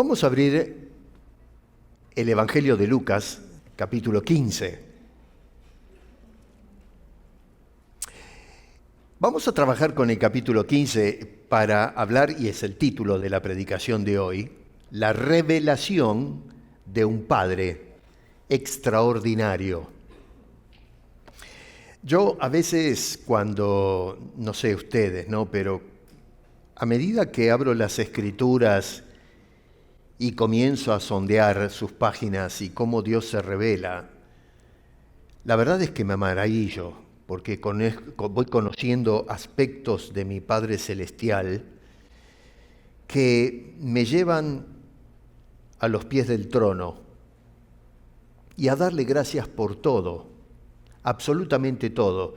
Vamos a abrir el Evangelio de Lucas, capítulo 15. Vamos a trabajar con el capítulo 15 para hablar, y es el título de la predicación de hoy, la revelación de un Padre extraordinario. Yo a veces cuando, no sé ustedes, ¿no? Pero a medida que abro las Escrituras y comienzo a sondear sus páginas y cómo Dios se revela, la verdad es que me maravillo, porque voy conociendo aspectos de mi Padre Celestial que me llevan a los pies del trono y a darle gracias por todo, absolutamente todo.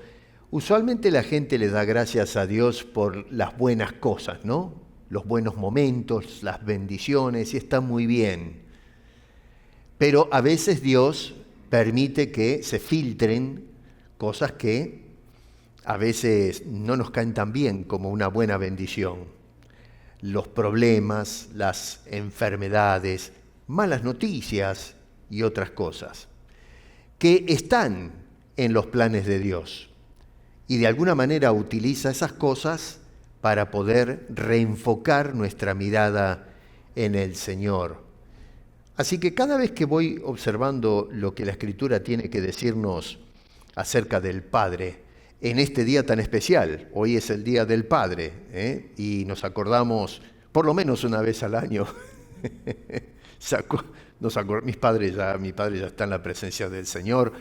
Usualmente la gente le da gracias a Dios por las buenas cosas, ¿no? Los buenos momentos, las bendiciones, y está muy bien. Pero a veces Dios permite que se filtren cosas que a veces no nos caen tan bien como una buena bendición. Los problemas, las enfermedades, malas noticias y otras cosas que están en los planes de Dios. Y de alguna manera utiliza esas cosas para poder reenfocar nuestra mirada en el Señor. Así que cada vez que voy observando lo que la Escritura tiene que decirnos acerca del Padre, en este día tan especial, hoy es el Día del Padre, y nos acordamos por lo menos una vez al año. Mi padre ya está en la presencia del Señor.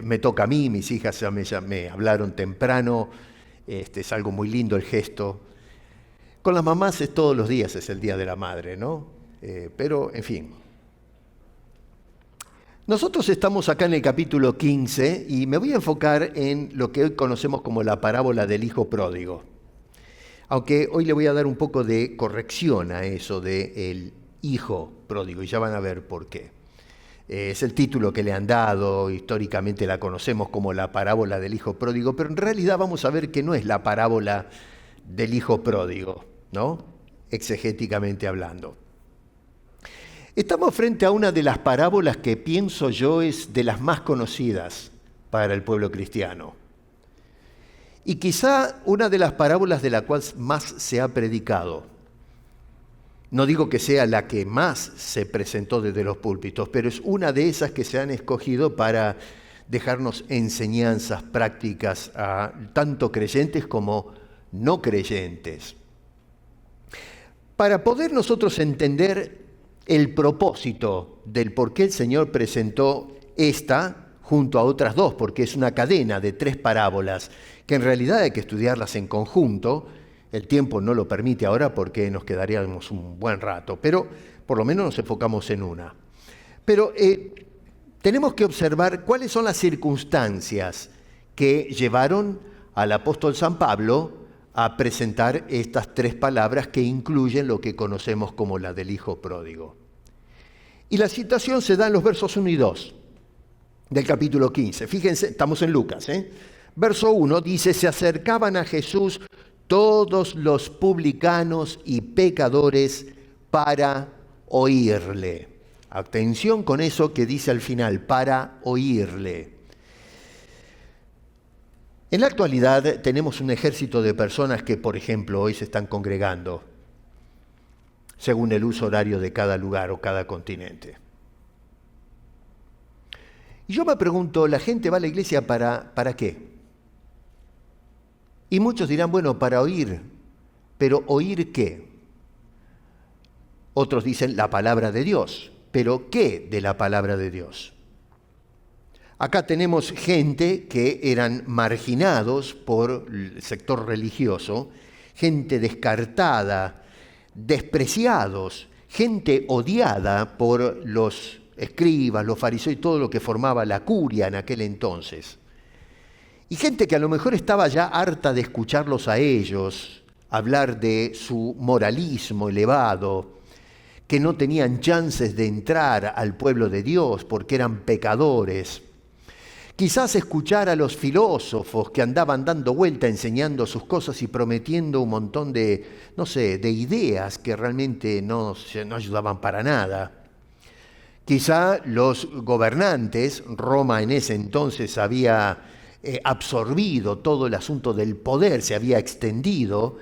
Me toca a mí, mis hijas ya me hablaron temprano. Es algo muy lindo el gesto. Con las mamás es todos los días, es el Día de la Madre, ¿no? Pero, en fin. Nosotros estamos acá en el capítulo 15 y me voy a enfocar en lo que hoy conocemos como la parábola del Hijo Pródigo. Aunque hoy le voy a dar un poco de corrección a eso del Hijo Pródigo, y ya van a ver por qué. Es el título que le han dado, históricamente la conocemos como la parábola del Hijo Pródigo, pero en realidad vamos a ver que no es la parábola del Hijo Pródigo, ¿no? Exegéticamente hablando. Estamos frente a una de las parábolas que pienso yo es de las más conocidas para el pueblo cristiano. Y quizá una de las parábolas de la cual más se ha predicado. No digo que sea la que más se presentó desde los púlpitos, pero es una de esas que se han escogido para dejarnos enseñanzas prácticas a tanto creyentes como no creyentes. Para poder nosotros entender el propósito del por qué el Señor presentó esta junto a otras dos, porque es una cadena de 3 parábolas, que en realidad hay que estudiarlas en conjunto. El tiempo no lo permite ahora porque nos quedaríamos un buen rato, pero por lo menos nos enfocamos en una. Pero tenemos que observar cuáles son las circunstancias que llevaron al apóstol San Pablo a presentar estas 3 palabras que incluyen lo que conocemos como la del Hijo Pródigo. Y la citación se da en los versos 1 y 2 del capítulo 15. Fíjense, estamos en Lucas. Verso 1 dice: se acercaban a Jesús todos los publicanos y pecadores para oírle. Atención con eso que dice al final, para oírle. En la actualidad tenemos un ejército de personas que, por ejemplo, hoy se están congregando según el uso horario de cada lugar o cada continente. Y yo me pregunto, ¿la gente va a la iglesia para qué? Y muchos dirán, bueno, para oír. ¿Pero oír qué? Otros dicen la palabra de Dios. ¿Pero qué de la palabra de Dios? Acá tenemos gente que eran marginados por el sector religioso, gente descartada, despreciados, gente odiada por los escribas, los fariseos y todo lo que formaba la curia en aquel entonces. Y gente que a lo mejor estaba ya harta de escucharlos a ellos hablar de su moralismo elevado, que no tenían chances de entrar al pueblo de Dios porque eran pecadores, Quizás escuchar a los filósofos que andaban dando vuelta enseñando sus cosas y prometiendo un montón de, no sé, de ideas que realmente no ayudaban para nada. Quizá los gobernantes, Roma en ese entonces había absorbido todo el asunto del poder, se había extendido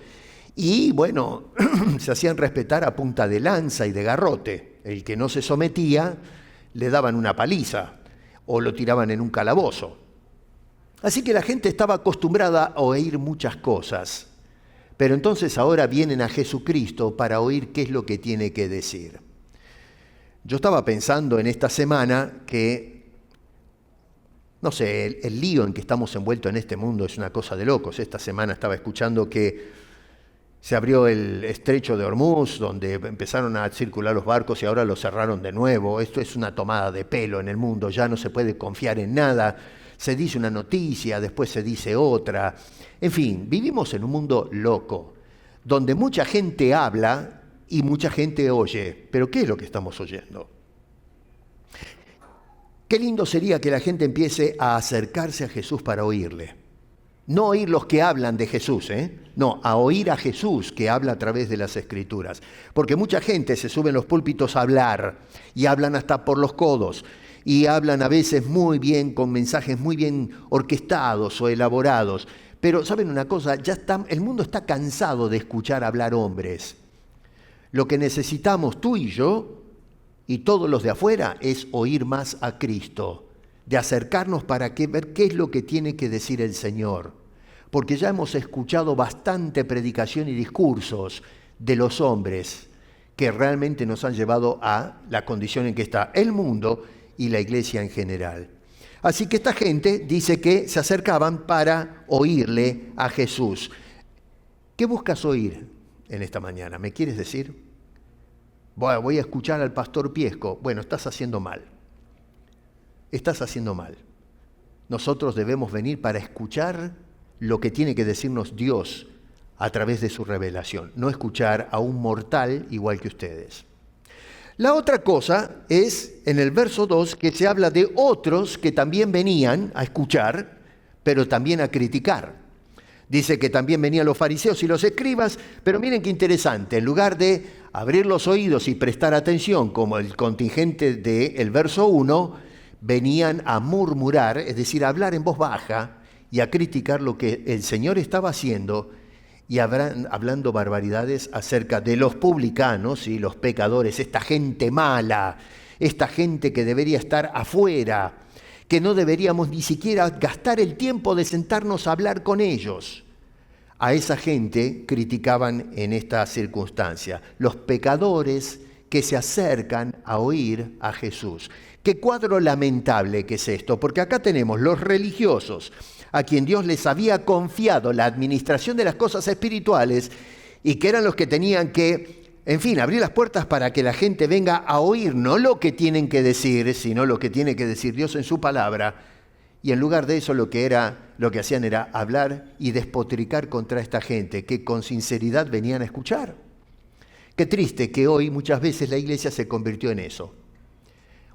y bueno, se hacían respetar a punta de lanza y de garrote. El que no se sometía le daban una paliza o lo tiraban en un calabozo. Así que la gente estaba acostumbrada a oír muchas cosas, pero entonces ahora vienen a Jesucristo para oír qué es lo que tiene que decir. Yo estaba pensando en esta semana que, no sé, el lío en que estamos envueltos en este mundo es una cosa de locos. Esta semana estaba escuchando que se abrió el estrecho de Hormuz, donde empezaron a circular los barcos y ahora lo cerraron de nuevo. Esto es una tomada de pelo en el mundo, ya no se puede confiar en nada. Se dice una noticia, después se dice otra. En fin, vivimos en un mundo loco, donde mucha gente habla y mucha gente oye. Pero ¿qué es lo que estamos oyendo? Qué lindo sería que la gente empiece a acercarse a Jesús para oírle. No oír los que hablan de Jesús, no, a oír a Jesús que habla a través de las Escrituras. Porque mucha gente se sube en los púlpitos a hablar y hablan hasta por los codos y hablan a veces muy bien, con mensajes muy bien orquestados o elaborados. Pero ¿saben una cosa? El mundo está cansado de escuchar hablar hombres. Lo que necesitamos tú y yo y todos los de afuera es oír más a Cristo, de acercarnos para ver qué es lo que tiene que decir el Señor. Porque ya hemos escuchado bastante predicación y discursos de los hombres que realmente nos han llevado a la condición en que está el mundo y la iglesia en general. Así que esta gente dice que se acercaban para oírle a Jesús. ¿Qué buscas oír en esta mañana? ¿Me quieres decir? Voy a escuchar al pastor Piesco. Bueno, estás haciendo mal. Estás haciendo mal. Nosotros debemos venir para escuchar lo que tiene que decirnos Dios a través de su revelación, no escuchar a un mortal igual que ustedes. La otra cosa es, en el verso 2, que se habla de otros que también venían a escuchar, pero también a criticar. Dice que también venían los fariseos y los escribas, pero miren qué interesante, en lugar de abrir los oídos y prestar atención, como el contingente del verso 1, venían a murmurar, es decir, a hablar en voz baja y a criticar lo que el Señor estaba haciendo y hablando barbaridades acerca de los publicanos y los pecadores, esta gente mala, esta gente que debería estar afuera, que no deberíamos ni siquiera gastar el tiempo de sentarnos a hablar con ellos. A esa gente criticaban en esta circunstancia, los pecadores que se acercan a oír a Jesús. Qué cuadro lamentable que es esto, porque acá tenemos los religiosos, a quien Dios les había confiado la administración de las cosas espirituales y que eran los que tenían que, en fin, abrir las puertas para que la gente venga a oír no lo que tienen que decir, sino lo que tiene que decir Dios en su palabra. Y en lugar de eso lo que hacían era hablar y despotricar contra esta gente que con sinceridad venían a escuchar. Qué triste que hoy muchas veces la iglesia se convirtió en eso.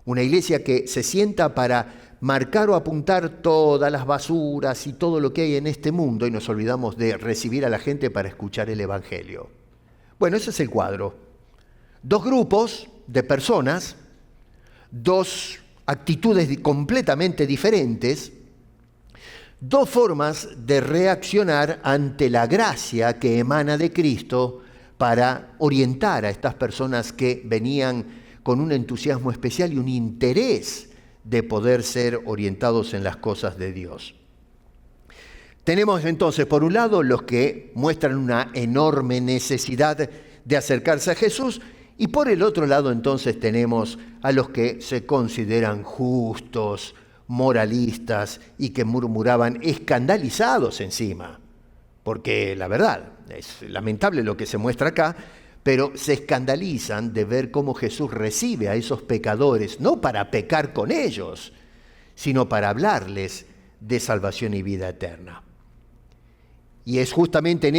Una iglesia que se sienta para marcar o apuntar todas las basuras y todo lo que hay en este mundo y nos olvidamos de recibir a la gente para escuchar el Evangelio. Bueno, ese es el cuadro. Dos grupos de personas, dos actitudes completamente diferentes, dos formas de reaccionar ante la gracia que emana de Cristo para orientar a estas personas que venían con un entusiasmo especial y un interés de poder ser orientados en las cosas de Dios. Tenemos entonces, por un lado, los que muestran una enorme necesidad de acercarse a Jesús, y por el otro lado, entonces, tenemos a los que se consideran justos, moralistas, y que murmuraban escandalizados encima. Porque la verdad, es lamentable lo que se muestra acá, pero se escandalizan de ver cómo Jesús recibe a esos pecadores, no para pecar con ellos, sino para hablarles de salvación y vida eterna. Y es justamente en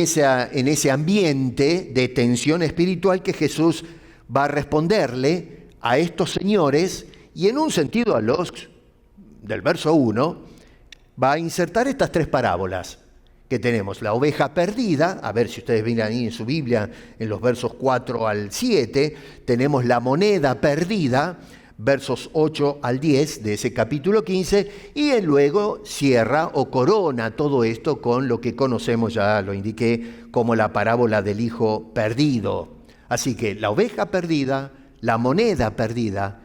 ese ambiente de tensión espiritual que Jesús va a responderle a estos señores, y en un sentido a los del verso 1, va a insertar estas tres parábolas que tenemos. La oveja perdida, a ver si ustedes ven ahí en su Biblia, en los versos 4 al 7, tenemos la moneda perdida, versos 8 al 10 de ese capítulo 15, y él luego cierra o corona todo esto con lo que conocemos, ya lo indiqué, como la parábola del hijo perdido. Así que la oveja perdida, la moneda perdida,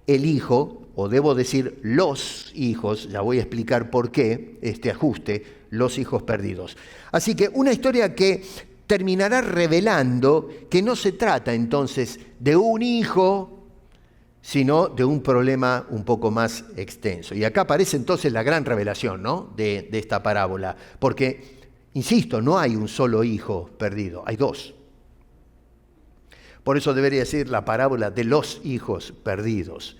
el hijo, o debo decir los hijos, ya voy a explicar por qué este ajuste, los hijos perdidos. Así que una historia que terminará revelando que no se trata entonces de un hijo, sino de un problema un poco más extenso. Y acá aparece entonces la gran revelación, ¿no?, de esta parábola, porque, insisto, no hay un solo hijo perdido, hay dos. Por eso debería ser la parábola de los hijos perdidos.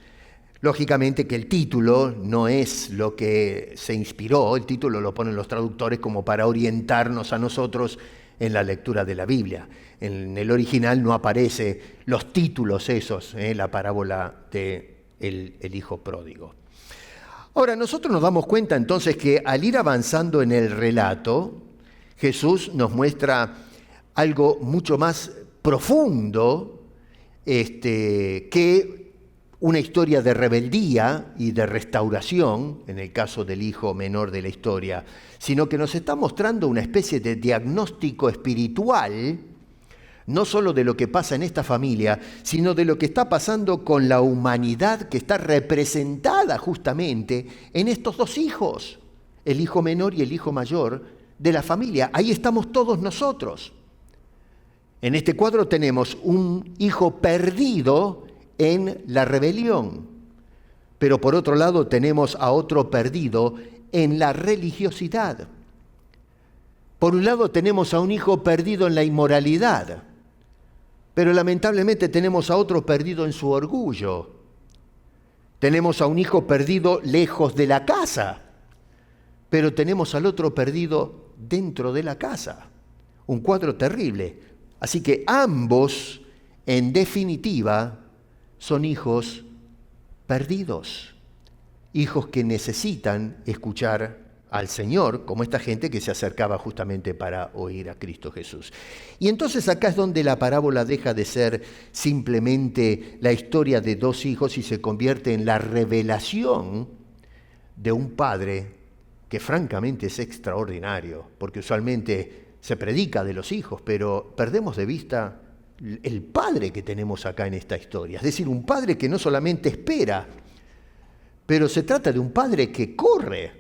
Lógicamente que el título no es lo que se inspiró, el título lo ponen los traductores como para orientarnos a nosotros en la lectura de la Biblia. En el original no aparece los títulos esos, la parábola de el hijo pródigo. Ahora, nosotros nos damos cuenta entonces que al ir avanzando en el relato, Jesús nos muestra algo mucho más profundo que una historia de rebeldía y de restauración, en el caso del hijo menor de la historia, sino que nos está mostrando una especie de diagnóstico espiritual, no solo de lo que pasa en esta familia, sino de lo que está pasando con la humanidad que está representada justamente en estos dos hijos, el hijo menor y el hijo mayor de la familia. Ahí estamos todos nosotros. En este cuadro tenemos un hijo perdido en la rebelión, pero por otro lado tenemos a otro perdido en la religiosidad. Por un lado tenemos a un hijo perdido en la inmoralidad, pero lamentablemente tenemos a otro perdido en su orgullo. Tenemos a un hijo perdido lejos de la casa, pero tenemos al otro perdido dentro de la casa. Un cuadro terrible. Así que ambos, en definitiva, son hijos perdidos, hijos que necesitan escuchar al Señor, como esta gente que se acercaba justamente para oír a Cristo Jesús. Y entonces acá es donde la parábola deja de ser simplemente la historia de dos hijos y se convierte en la revelación de un padre que francamente es extraordinario, porque usualmente se predica de los hijos, pero perdemos de vista el padre que tenemos acá en esta historia. Es decir, un padre que no solamente espera, pero se trata de un padre que corre.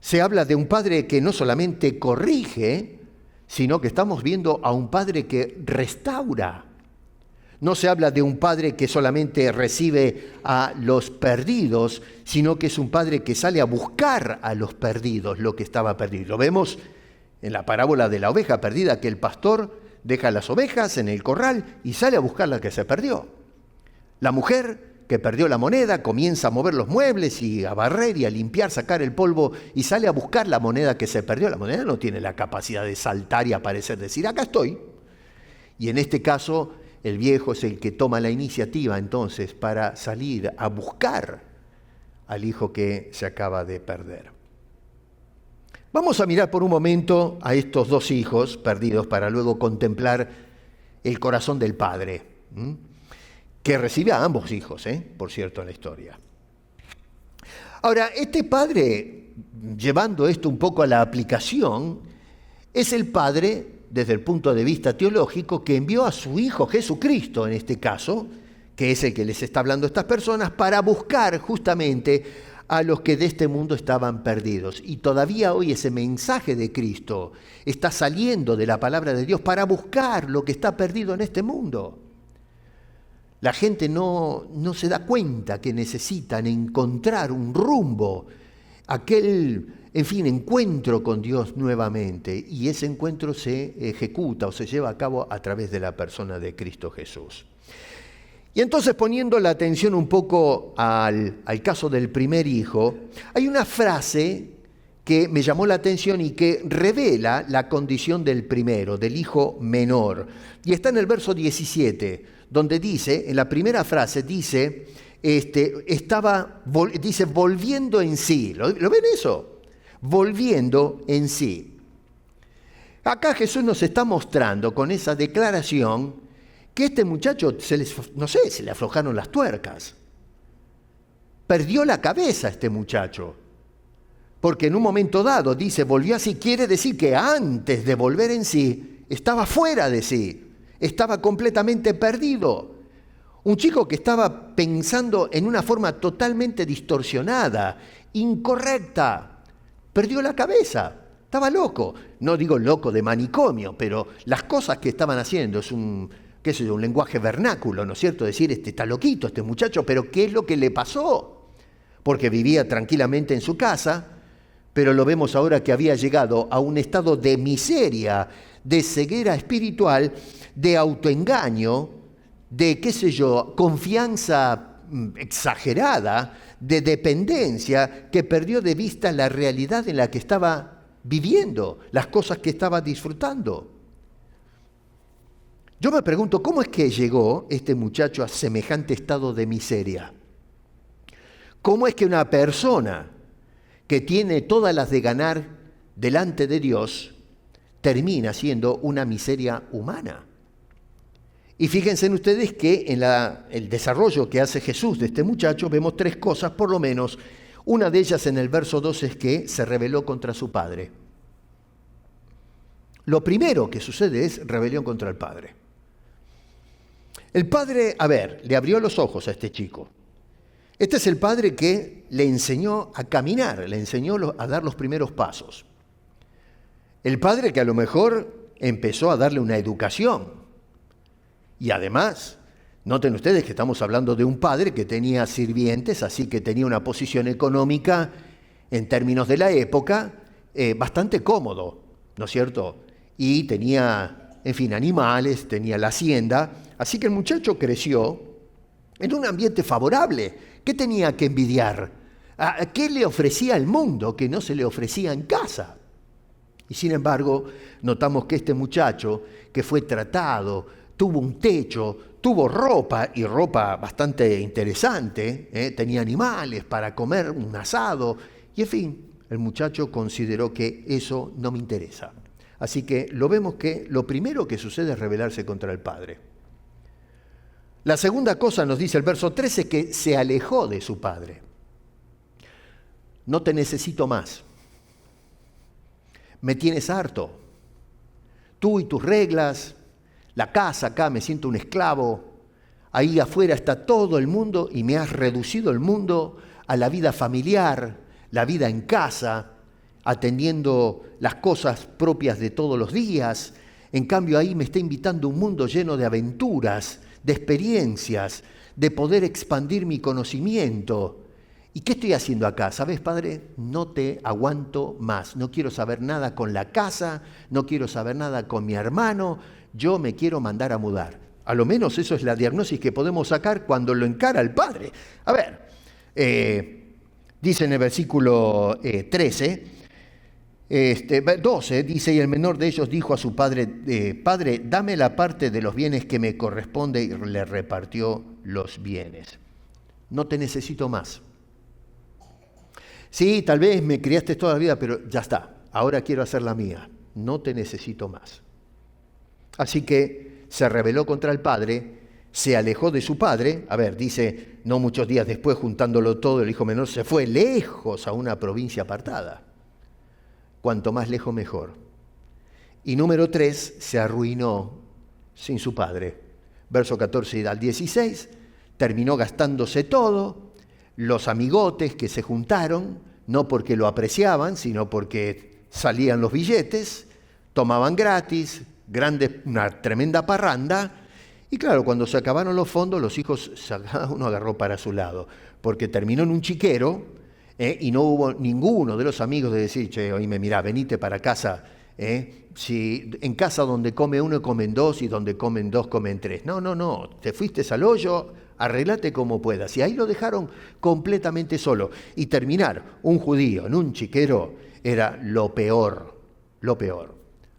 Se habla de un padre que no solamente corrige, sino que estamos viendo a un padre que restaura. No se habla de un padre que solamente recibe a los perdidos, sino que es un padre que sale a buscar a los perdidos, lo que estaba perdido. Lo vemos en la parábola de la oveja perdida, que el pastor deja las ovejas en el corral y sale a buscar la que se perdió. La mujer que perdió la moneda comienza a mover los muebles y a barrer y a limpiar, sacar el polvo y sale a buscar la moneda que se perdió. La moneda no tiene la capacidad de saltar y aparecer, decir, acá estoy. Y en este caso, el viejo es el que toma la iniciativa entonces para salir a buscar al hijo que se acaba de perder. Vamos a mirar por un momento a estos dos hijos perdidos para luego contemplar el corazón del padre, que recibe a ambos hijos, por cierto, en la historia. Ahora, este padre, llevando esto un poco a la aplicación, es el padre, desde el punto de vista teológico, que envió a su hijo Jesucristo, en este caso, que es el que les está hablando a estas personas, para buscar justamente a los que de este mundo estaban perdidos. Y todavía hoy ese mensaje de Cristo está saliendo de la palabra de Dios para buscar lo que está perdido en este mundo. La gente no se da cuenta que necesitan encontrar un rumbo, aquel, encuentro con Dios nuevamente. Y ese encuentro se ejecuta o se lleva a cabo a través de la persona de Cristo Jesús. Y entonces, poniendo la atención un poco al caso del primer hijo, hay una frase que me llamó la atención y que revela la condición del primero, del hijo menor. Y está en el verso 17, donde dice, en la primera frase dice dice, volviendo en sí. ¿Lo ven eso? Volviendo en sí. Acá Jesús nos está mostrando con esa declaración que este muchacho, se le aflojaron las tuercas. Perdió la cabeza este muchacho. Porque en un momento dado, dice, volvió así, quiere decir que antes de volver en sí, estaba fuera de sí, estaba completamente perdido. Un chico que estaba pensando en una forma totalmente distorsionada, incorrecta, perdió la cabeza, estaba loco. No digo loco de manicomio, pero las cosas que estaban haciendo es un lenguaje vernáculo, ¿no es cierto? Decir, está loquito este muchacho, pero ¿qué es lo que le pasó? Porque vivía tranquilamente en su casa, pero lo vemos ahora que había llegado a un estado de miseria, de ceguera espiritual, de autoengaño, de, confianza exagerada, de dependencia, que perdió de vista la realidad en la que estaba viviendo, las cosas que estaba disfrutando. Yo me pregunto, ¿cómo es que llegó este muchacho a semejante estado de miseria? ¿Cómo es que una persona que tiene todas las de ganar delante de Dios termina siendo una miseria humana? Y fíjense ustedes que en el desarrollo que hace Jesús de este muchacho vemos tres cosas, por lo menos. Una de ellas en el verso 2 es que se rebeló contra su padre. Lo primero que sucede es rebelión contra el padre. El padre, le abrió los ojos a este chico. Este es el padre que le enseñó a caminar, le enseñó a dar los primeros pasos. El padre que a lo mejor empezó a darle una educación. Y además, noten ustedes que estamos hablando de un padre que tenía sirvientes, así que tenía una posición económica, en términos de la época, bastante cómodo, ¿no es cierto? Y tenía, animales, tenía la hacienda, así que el muchacho creció en un ambiente favorable. ¿Qué tenía que envidiar? ¿Qué le ofrecía el mundo que no se le ofrecía en casa? Y sin embargo, notamos que este muchacho, que fue tratado, tuvo un techo, tuvo ropa, y ropa bastante interesante, tenía animales para comer, un asado, y en fin, el muchacho consideró que eso no me interesa. Así que lo vemos que lo primero que sucede es rebelarse contra el padre. La segunda cosa, nos dice el verso 13, que se alejó de su padre. No te necesito más. Me tienes harto. Tú y tus reglas, la casa acá, me siento un esclavo. Ahí afuera está todo el mundo y me has reducido el mundo a la vida familiar, la vida en casa, atendiendo las cosas propias de todos los días. En cambio, ahí me está invitando un mundo lleno de aventuras, de experiencias, de poder expandir mi conocimiento. ¿Y qué estoy haciendo acá? ¿Sabes, padre? No te aguanto más. No quiero saber nada con la casa, no quiero saber nada con mi hermano. Yo me quiero mandar a mudar. A lo menos eso es la diagnosis que podemos sacar cuando lo encara el padre. Dice en el versículo 12, dice, y el menor de ellos dijo a su padre, padre, dame la parte de los bienes que me corresponde, y le repartió los bienes. No te necesito más. Sí, tal vez me criaste toda la vida, pero ya está, ahora quiero hacer la mía. No te necesito más. Así que se rebeló contra el padre, se alejó de su padre. Dice, no muchos días después, juntándolo todo, el hijo menor se fue lejos a una provincia apartada. Cuanto más lejos, mejor. Y número 3, se arruinó sin su padre. Verso 14 al 16, terminó gastándose todo. Los amigotes que se juntaron, no porque lo apreciaban, sino porque salían los billetes, tomaban gratis, una tremenda parranda. Y claro, cuando se acabaron los fondos, los hijos, cada uno agarró para su lado, porque terminó en un chiquero. Y no hubo ninguno de los amigos de decir, che, oíme, mirá, venite para casa. Si en casa donde come uno comen dos y donde comen dos comen tres. No, te fuiste al hoyo, arreglate como puedas. Y ahí lo dejaron completamente solo. Y terminar un judío en un chiquero era lo peor.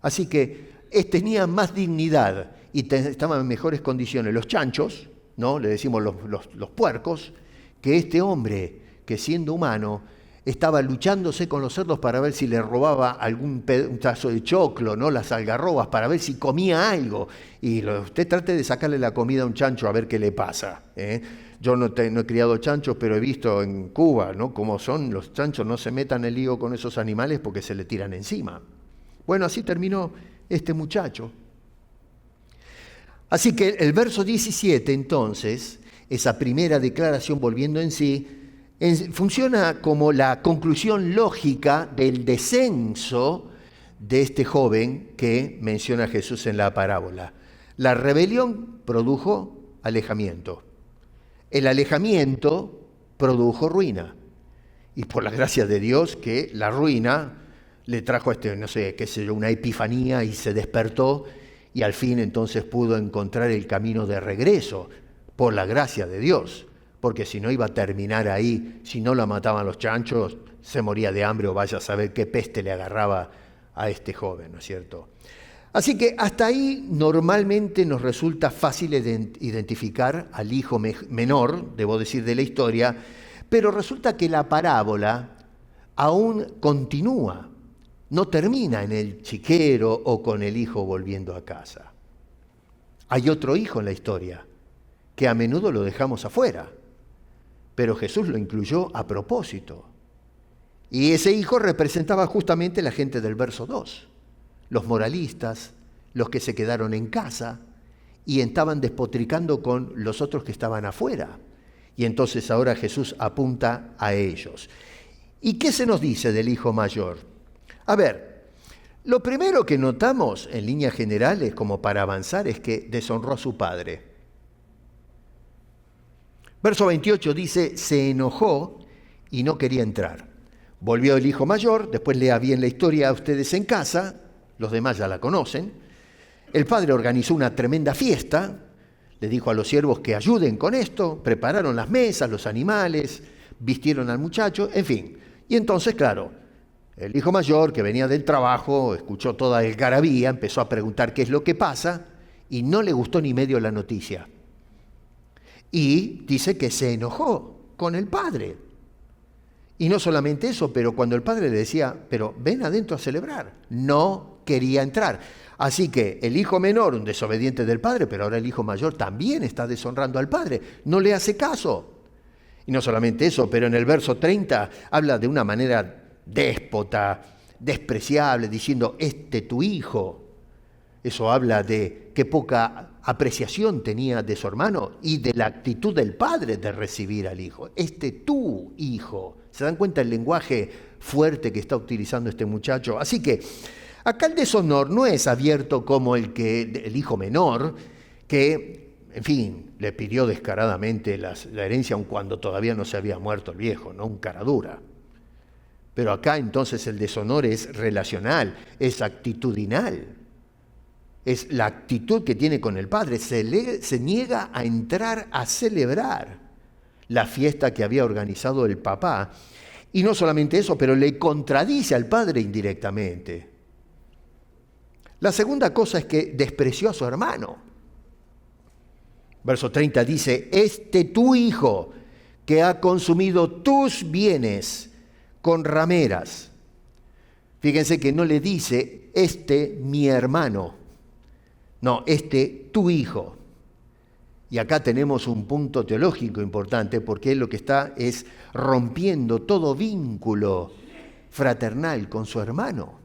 Así que tenían más dignidad y estaban en mejores condiciones los chanchos, ¿no? Le decimos los puercos, que este hombre, que siendo humano, estaba luchándose con los cerdos para ver si le robaba un pedazo de choclo, ¿no? Las algarrobas, para ver si comía algo. Y usted trate de sacarle la comida a un chancho a ver qué le pasa, ¿eh? Yo no he criado chanchos, pero he visto en Cuba, ¿no?, cómo son los chanchos. No se metan el lío con esos animales porque se le tiran encima. Bueno, así terminó este muchacho. Así que el verso 17, entonces, esa primera declaración volviendo en sí, funciona como la conclusión lógica del descenso de este joven que menciona Jesús en la parábola. La rebelión produjo alejamiento. El alejamiento produjo ruina. Y por la gracia de Dios que la ruina le trajo una epifanía y se despertó y al fin entonces pudo encontrar el camino de regreso por la gracia de Dios. Porque si no iba a terminar ahí, si no la mataban los chanchos, se moría de hambre o vaya a saber qué peste le agarraba a este joven, ¿no es cierto? Así que hasta ahí normalmente nos resulta fácil identificar al hijo menor, debo decir, de la historia, pero resulta que la parábola aún continúa, no termina en el chiquero o con el hijo volviendo a casa. Hay otro hijo en la historia, que a menudo lo dejamos afuera, pero Jesús lo incluyó a propósito. Y ese hijo representaba justamente la gente del verso 2. Los moralistas, los que se quedaron en casa y estaban despotricando con los otros que estaban afuera. Y entonces ahora Jesús apunta a ellos. ¿Y qué se nos dice del hijo mayor? A ver, lo primero que notamos en líneas generales como para avanzar es que deshonró a su padre. Verso 28 dice, se enojó y no quería entrar. Volvió el hijo mayor, después lea bien la historia a ustedes en casa, los demás ya la conocen. El padre organizó una tremenda fiesta, le dijo a los siervos que ayuden con esto, prepararon las mesas, los animales, vistieron al muchacho, en fin. Y entonces, claro, el hijo mayor que venía del trabajo, escuchó toda el algarabía, empezó a preguntar qué es lo que pasa y no le gustó ni medio la noticia. Y dice que se enojó con el padre. Y no solamente eso, pero cuando el padre le decía, pero ven adentro a celebrar, no quería entrar. Así que el hijo menor, un desobediente del padre, pero ahora el hijo mayor también está deshonrando al padre, no le hace caso. Y no solamente eso, pero en el verso 30 habla de una manera déspota, despreciable, diciendo, tu hijo. Eso habla de qué poca apreciación tenía de su hermano y de la actitud del padre de recibir al hijo. Tu hijo. ¿Se dan cuenta el lenguaje fuerte que está utilizando este muchacho? Así que acá el deshonor no es abierto como el hijo menor, que, en fin, le pidió descaradamente la herencia aun cuando todavía no se había muerto el viejo, ¿no? Un cara dura. Pero acá entonces el deshonor es relacional, es actitudinal. Es la actitud que tiene con el padre. Se niega a entrar a celebrar la fiesta que había organizado el papá. Y no solamente eso, pero le contradice al padre indirectamente. La segunda cosa es que despreció a su hermano. Verso 30 dice, tu hijo que ha consumido tus bienes con rameras. Fíjense que no le dice, mi hermano. No, tu hijo. Y acá tenemos un punto teológico importante porque él lo que está es rompiendo todo vínculo fraternal con su hermano.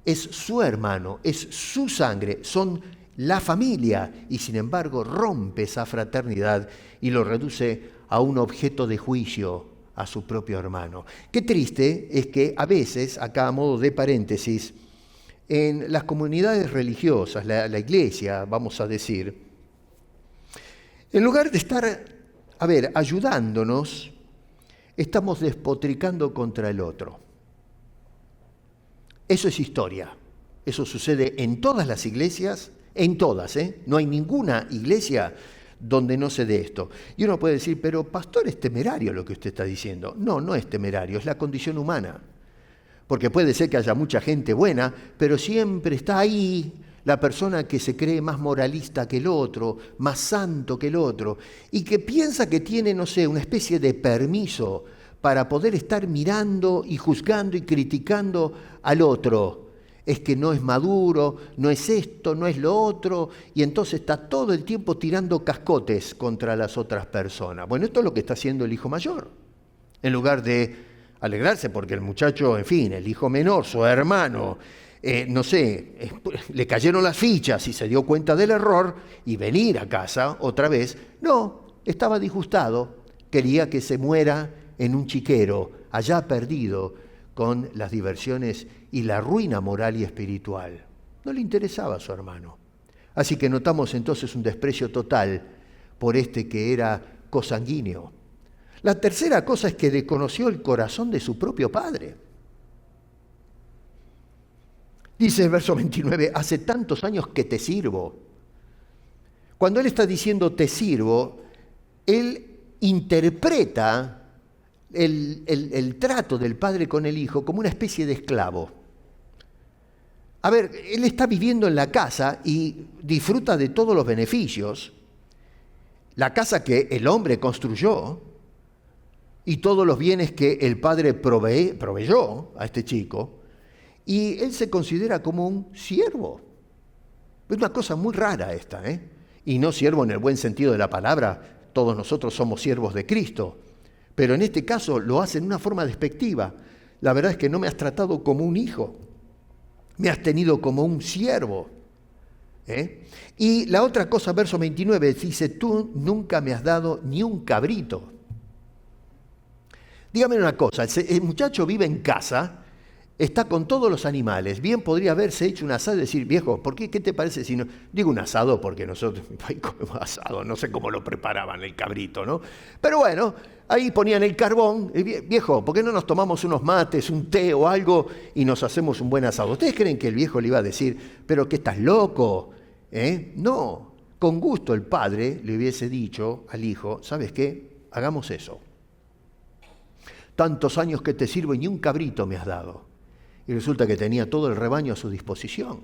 Es su hermano, es su sangre, son la familia y sin embargo rompe esa fraternidad y lo reduce a un objeto de juicio a su propio hermano. Qué triste es que a veces, acá a modo de paréntesis, en las comunidades religiosas, la iglesia, vamos a decir, en lugar de estar, ayudándonos, estamos despotricando contra el otro. Eso es historia. Eso sucede en todas las iglesias, en todas, No hay ninguna iglesia donde no se dé esto. Y uno puede decir, pero pastor, es temerario lo que usted está diciendo. No, no es temerario, es la condición humana. Porque puede ser que haya mucha gente buena, pero siempre está ahí la persona que se cree más moralista que el otro, más santo que el otro, y que piensa que tiene, no sé, una especie de permiso para poder estar mirando y juzgando y criticando al otro. Es que no es maduro, no es esto, no es lo otro, y entonces está todo el tiempo tirando cascotes contra las otras personas. Bueno, esto es lo que está haciendo el hijo mayor. En lugar de alegrarse porque el muchacho, en fin, el hijo menor, su hermano, le cayeron las fichas y se dio cuenta del error y venir a casa otra vez. No, estaba disgustado, quería que se muera en un chiquero, allá perdido con las diversiones y la ruina moral y espiritual. No le interesaba a su hermano. Así que notamos entonces un desprecio total por este que era cosanguíneo. La tercera cosa es que desconoció el corazón de su propio padre. Dice el verso 29, hace tantos años que te sirvo. Cuando él está diciendo te sirvo, él interpreta el trato del padre con el hijo como una especie de esclavo. A ver, él está viviendo en la casa y disfruta de todos los beneficios. La casa que el hombre construyó y todos los bienes que el padre proveyó a este chico. Y él se considera como un siervo. Es una cosa muy rara esta, ¿eh? Y no siervo en el buen sentido de la palabra, todos nosotros somos siervos de Cristo. Pero en este caso lo hace en una forma despectiva. La verdad es que no me has tratado como un hijo, me has tenido como un siervo. Y la otra cosa, verso 29, dice, tú nunca me has dado ni un cabrito. Dígame una cosa, el muchacho vive en casa, está con todos los animales, bien podría haberse hecho un asado y decir, viejo, ¿qué te parece si no? Digo un asado porque nosotros ahí comemos asado, no sé cómo lo preparaban el cabrito, ¿no? Pero bueno, ahí ponían el carbón, viejo, ¿por qué no nos tomamos unos mates, un té o algo y nos hacemos un buen asado? ¿Ustedes creen que el viejo le iba a decir, pero que estás loco? No, con gusto el padre le hubiese dicho al hijo, ¿sabes qué? Hagamos eso. Tantos años que te sirvo y ni un cabrito me has dado. Y resulta que tenía todo el rebaño a su disposición.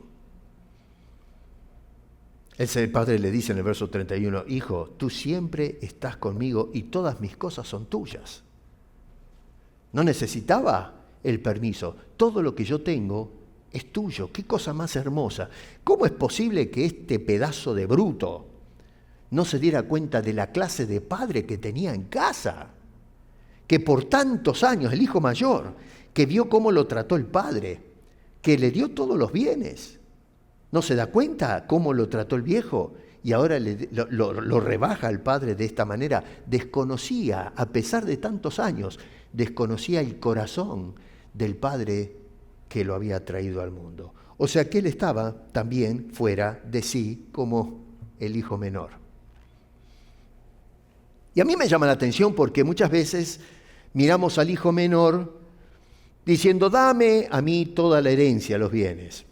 El padre le dice en el verso 31, hijo, tú siempre estás conmigo y todas mis cosas son tuyas. No necesitaba el permiso. Todo lo que yo tengo es tuyo. Qué cosa más hermosa. ¿Cómo es posible que este pedazo de bruto no se diera cuenta de la clase de padre que tenía en casa? Que por tantos años, el hijo mayor, que vio cómo lo trató el padre, que le dio todos los bienes. ¿No se da cuenta cómo lo trató el viejo? Y ahora lo rebaja al padre de esta manera. Desconocía, a pesar de tantos años, desconocía el corazón del padre que lo había traído al mundo. O sea que él estaba también fuera de sí como el hijo menor. Y a mí me llama la atención porque muchas veces miramos al hijo menor diciendo, dame a mí toda la herencia, los bienes.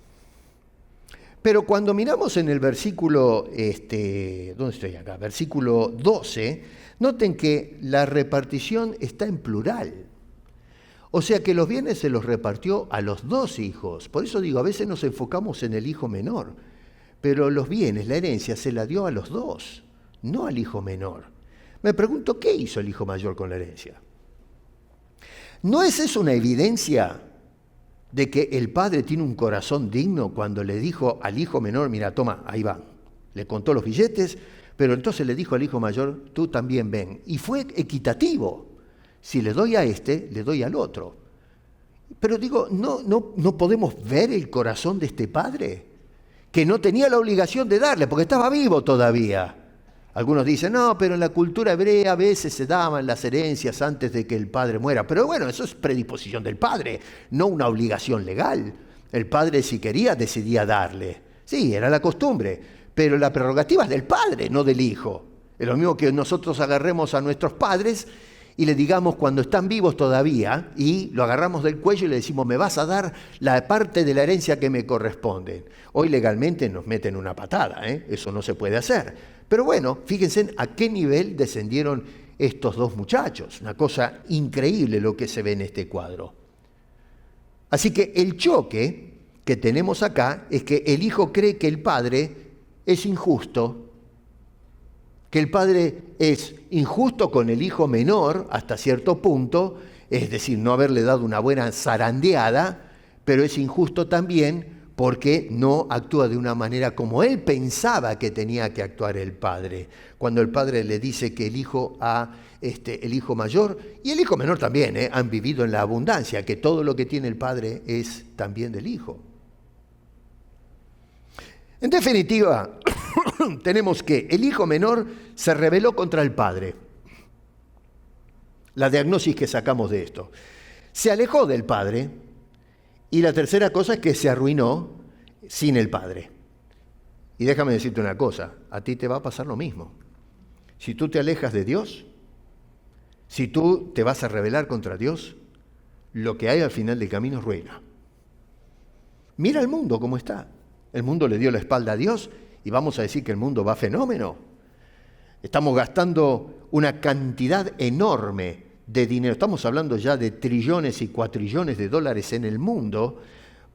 Pero cuando miramos en el versículo, ¿dónde estoy acá? Versículo 12, noten que la repartición está en plural. O sea que los bienes se los repartió a los dos hijos. Por eso digo, a veces nos enfocamos en el hijo menor, pero los bienes, la herencia, se la dio a los dos, no al hijo menor. Me pregunto, ¿qué hizo el hijo mayor con la herencia? ¿No es eso una evidencia de que el padre tiene un corazón digno cuando le dijo al hijo menor, mira, toma, ahí va? Le contó los billetes, pero entonces le dijo al hijo mayor, tú también ven. Y fue equitativo. Si le doy a este, le doy al otro. Pero digo, ¿no podemos ver el corazón de este padre? Que no tenía la obligación de darle, porque estaba vivo todavía. Algunos dicen, no, pero en la cultura hebrea a veces se daban las herencias antes de que el padre muera. Pero bueno, eso es predisposición del padre, no una obligación legal. El padre, si quería, decidía darle. Sí, era la costumbre, pero la prerrogativa es del padre, no del hijo. Es lo mismo que nosotros agarremos a nuestros padres y le digamos cuando están vivos todavía, y lo agarramos del cuello y le decimos, me vas a dar la parte de la herencia que me corresponde. Hoy legalmente nos meten una patada, eso no se puede hacer. Pero bueno, fíjense a qué nivel descendieron estos dos muchachos. Una cosa increíble lo que se ve en este cuadro. Así que el choque que tenemos acá es que el hijo cree que el padre es injusto, que el padre es injusto con el hijo menor hasta cierto punto, es decir, no haberle dado una buena zarandeada, pero es injusto también porque no actúa de una manera como él pensaba que tenía que actuar el padre. Cuando el padre le dice que el hijo mayor y el hijo menor también han vivido en la abundancia, que todo lo que tiene el padre es también del hijo. En definitiva, tenemos que el hijo menor se rebeló contra el padre. La diagnosis que sacamos de esto. Se alejó del padre y la tercera cosa es que se arruinó sin el padre. Y déjame decirte una cosa, a ti te va a pasar lo mismo. Si tú te alejas de Dios, si tú te vas a rebelar contra Dios, lo que hay al final del camino es ruina. Mira el mundo cómo está. El mundo le dio la espalda a Dios y vamos a decir que el mundo va fenómeno. Estamos gastando una cantidad enorme de dinero, estamos hablando ya de trillones y cuatrillones de dólares en el mundo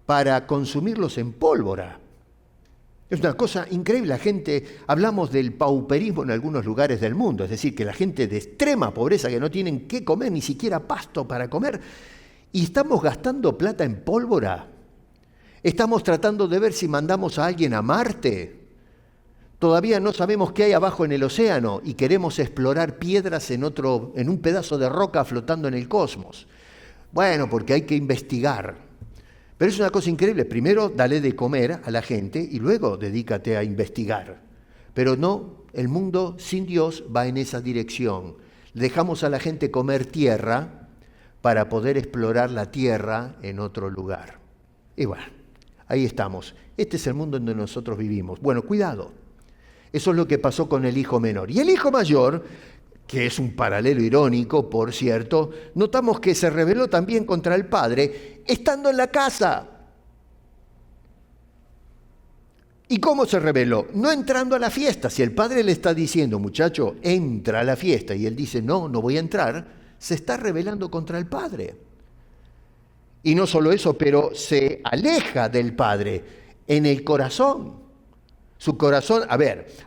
para consumirlos en pólvora. Es una cosa increíble. La gente, hablamos del pauperismo en algunos lugares del mundo, es decir, que la gente de extrema pobreza que no tienen qué comer, ni siquiera pasto para comer, y estamos gastando plata en pólvora. Estamos tratando de ver si mandamos a alguien a Marte. Todavía no sabemos qué hay abajo en el océano y queremos explorar piedras en un pedazo de roca flotando en el cosmos. Bueno, porque hay que investigar. Pero es una cosa increíble. Primero dale de comer a la gente y luego dedícate a investigar. Pero no, el mundo sin Dios va en esa dirección. Dejamos a la gente comer tierra para poder explorar la tierra en otro lugar. Y bueno, ahí estamos. Este es el mundo en donde nosotros vivimos. Bueno, cuidado. Eso es lo que pasó con el hijo menor. Y el hijo mayor, que es un paralelo irónico, por cierto, notamos que se rebeló también contra el padre, estando en la casa. ¿Y cómo se rebeló? No entrando a la fiesta. Si el padre le está diciendo, muchacho, entra a la fiesta, y él dice, no, no voy a entrar, se está rebelando contra el padre. Y no solo eso, pero se aleja del padre en el corazón. Su corazón,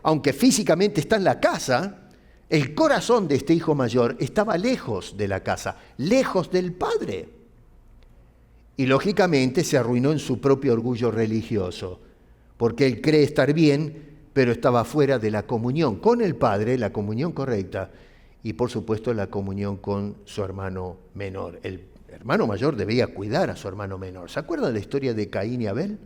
aunque físicamente está en la casa, el corazón de este hijo mayor estaba lejos de la casa, lejos del padre. Y lógicamente se arruinó en su propio orgullo religioso, porque él cree estar bien, pero estaba fuera de la comunión con el padre, la comunión correcta, y por supuesto la comunión con su hermano menor. El hermano mayor debía cuidar a su hermano menor. ¿Se acuerdan de la historia de Caín y Abel?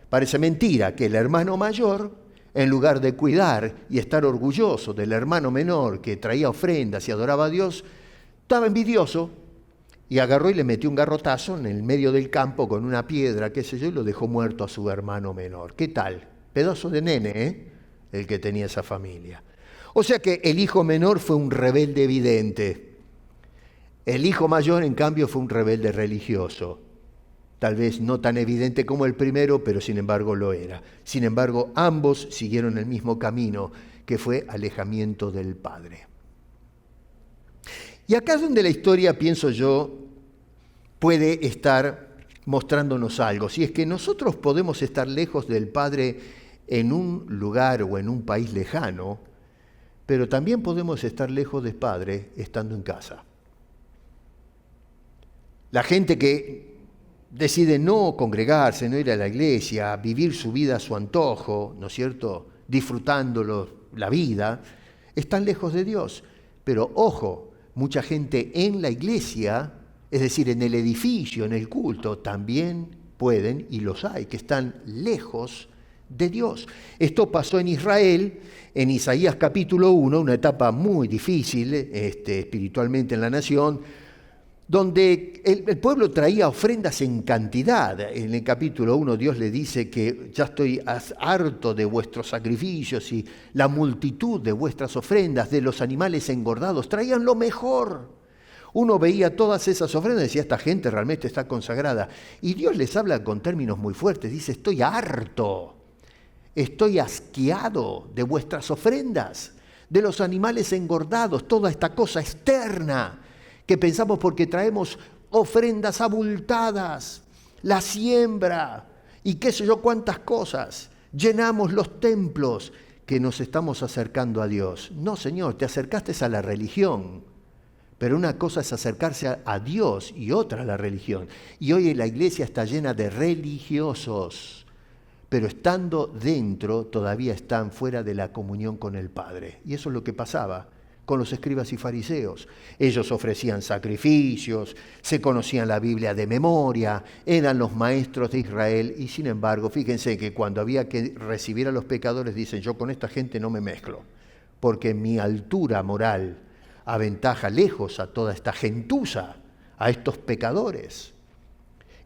Parece mentira que el hermano mayor, en lugar de cuidar y estar orgulloso del hermano menor que traía ofrendas y adoraba a Dios, estaba envidioso y agarró y le metió un garrotazo en el medio del campo con una piedra, qué sé yo, y lo dejó muerto a su hermano menor. ¿Qué tal? Pedazo de nene, el que tenía esa familia. O sea que el hijo menor fue un rebelde evidente. El hijo mayor, en cambio, fue un rebelde religioso. Tal vez no tan evidente como el primero, pero sin embargo lo era. Sin embargo, ambos siguieron el mismo camino, que fue alejamiento del Padre. Y acá es donde la historia, pienso yo, puede estar mostrándonos algo. Si es que nosotros podemos estar lejos del Padre en un lugar o en un país lejano, pero también podemos estar lejos del Padre estando en casa. La gente que decide no congregarse, no ir a la iglesia, vivir su vida a su antojo, ¿no es cierto?, disfrutando la vida, están lejos de Dios. Pero ojo, mucha gente en la iglesia, es decir, en el edificio, en el culto, también pueden, y los hay, que están lejos de Dios. Esto pasó en Israel, en Isaías capítulo 1, una etapa muy difícil espiritualmente en la nación, donde el pueblo traía ofrendas en cantidad. En el capítulo 1 Dios le dice que ya estoy harto de vuestros sacrificios y la multitud de vuestras ofrendas, de los animales engordados, traían lo mejor. Uno veía todas esas ofrendas y decía, esta gente realmente está consagrada. Y Dios les habla con términos muy fuertes, dice, estoy harto, estoy asqueado de vuestras ofrendas, de los animales engordados, toda esta cosa externa que pensamos porque traemos ofrendas abultadas, la siembra, y qué sé yo cuántas cosas. Llenamos los templos que nos estamos acercando a Dios. No, Señor, te acercaste a la religión. Pero una cosa es acercarse a Dios y otra a la religión. Y hoy la iglesia está llena de religiosos, pero estando dentro todavía están fuera de la comunión con el Padre. Y eso es lo que pasaba con los escribas y fariseos. Ellos ofrecían sacrificios, se conocían la Biblia de memoria, eran los maestros de Israel y sin embargo, fíjense que cuando había que recibir a los pecadores dicen, yo con esta gente no me mezclo, porque mi altura moral aventaja lejos a toda esta gentuza, a estos pecadores.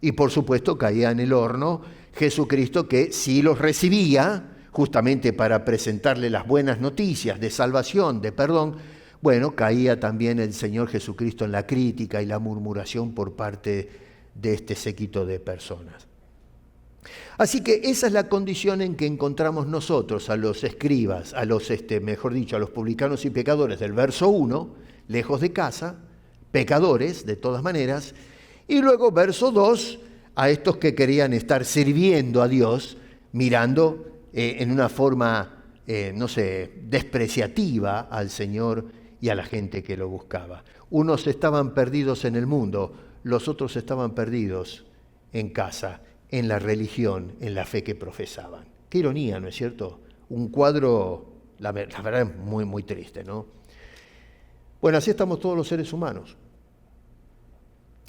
Y por supuesto caía en el horno Jesucristo, que sí los recibía, justamente para presentarle las buenas noticias de salvación, de perdón. Bueno, caía también el Señor Jesucristo en la crítica y la murmuración por parte de este séquito de personas. Así que esa es la condición en que encontramos nosotros a los escribas, a los, mejor dicho, a los publicanos y pecadores del verso 1, lejos de casa, pecadores de todas maneras, y luego verso 2, a estos que querían estar sirviendo a Dios, mirando en una forma, despreciativa al Señor y a la gente que lo buscaba. Unos estaban perdidos en el mundo, los otros estaban perdidos en casa, en la religión, en la fe que profesaban. Qué ironía, ¿no es cierto? Un cuadro, la verdad, es muy, muy triste, ¿no? Bueno, así estamos todos los seres humanos,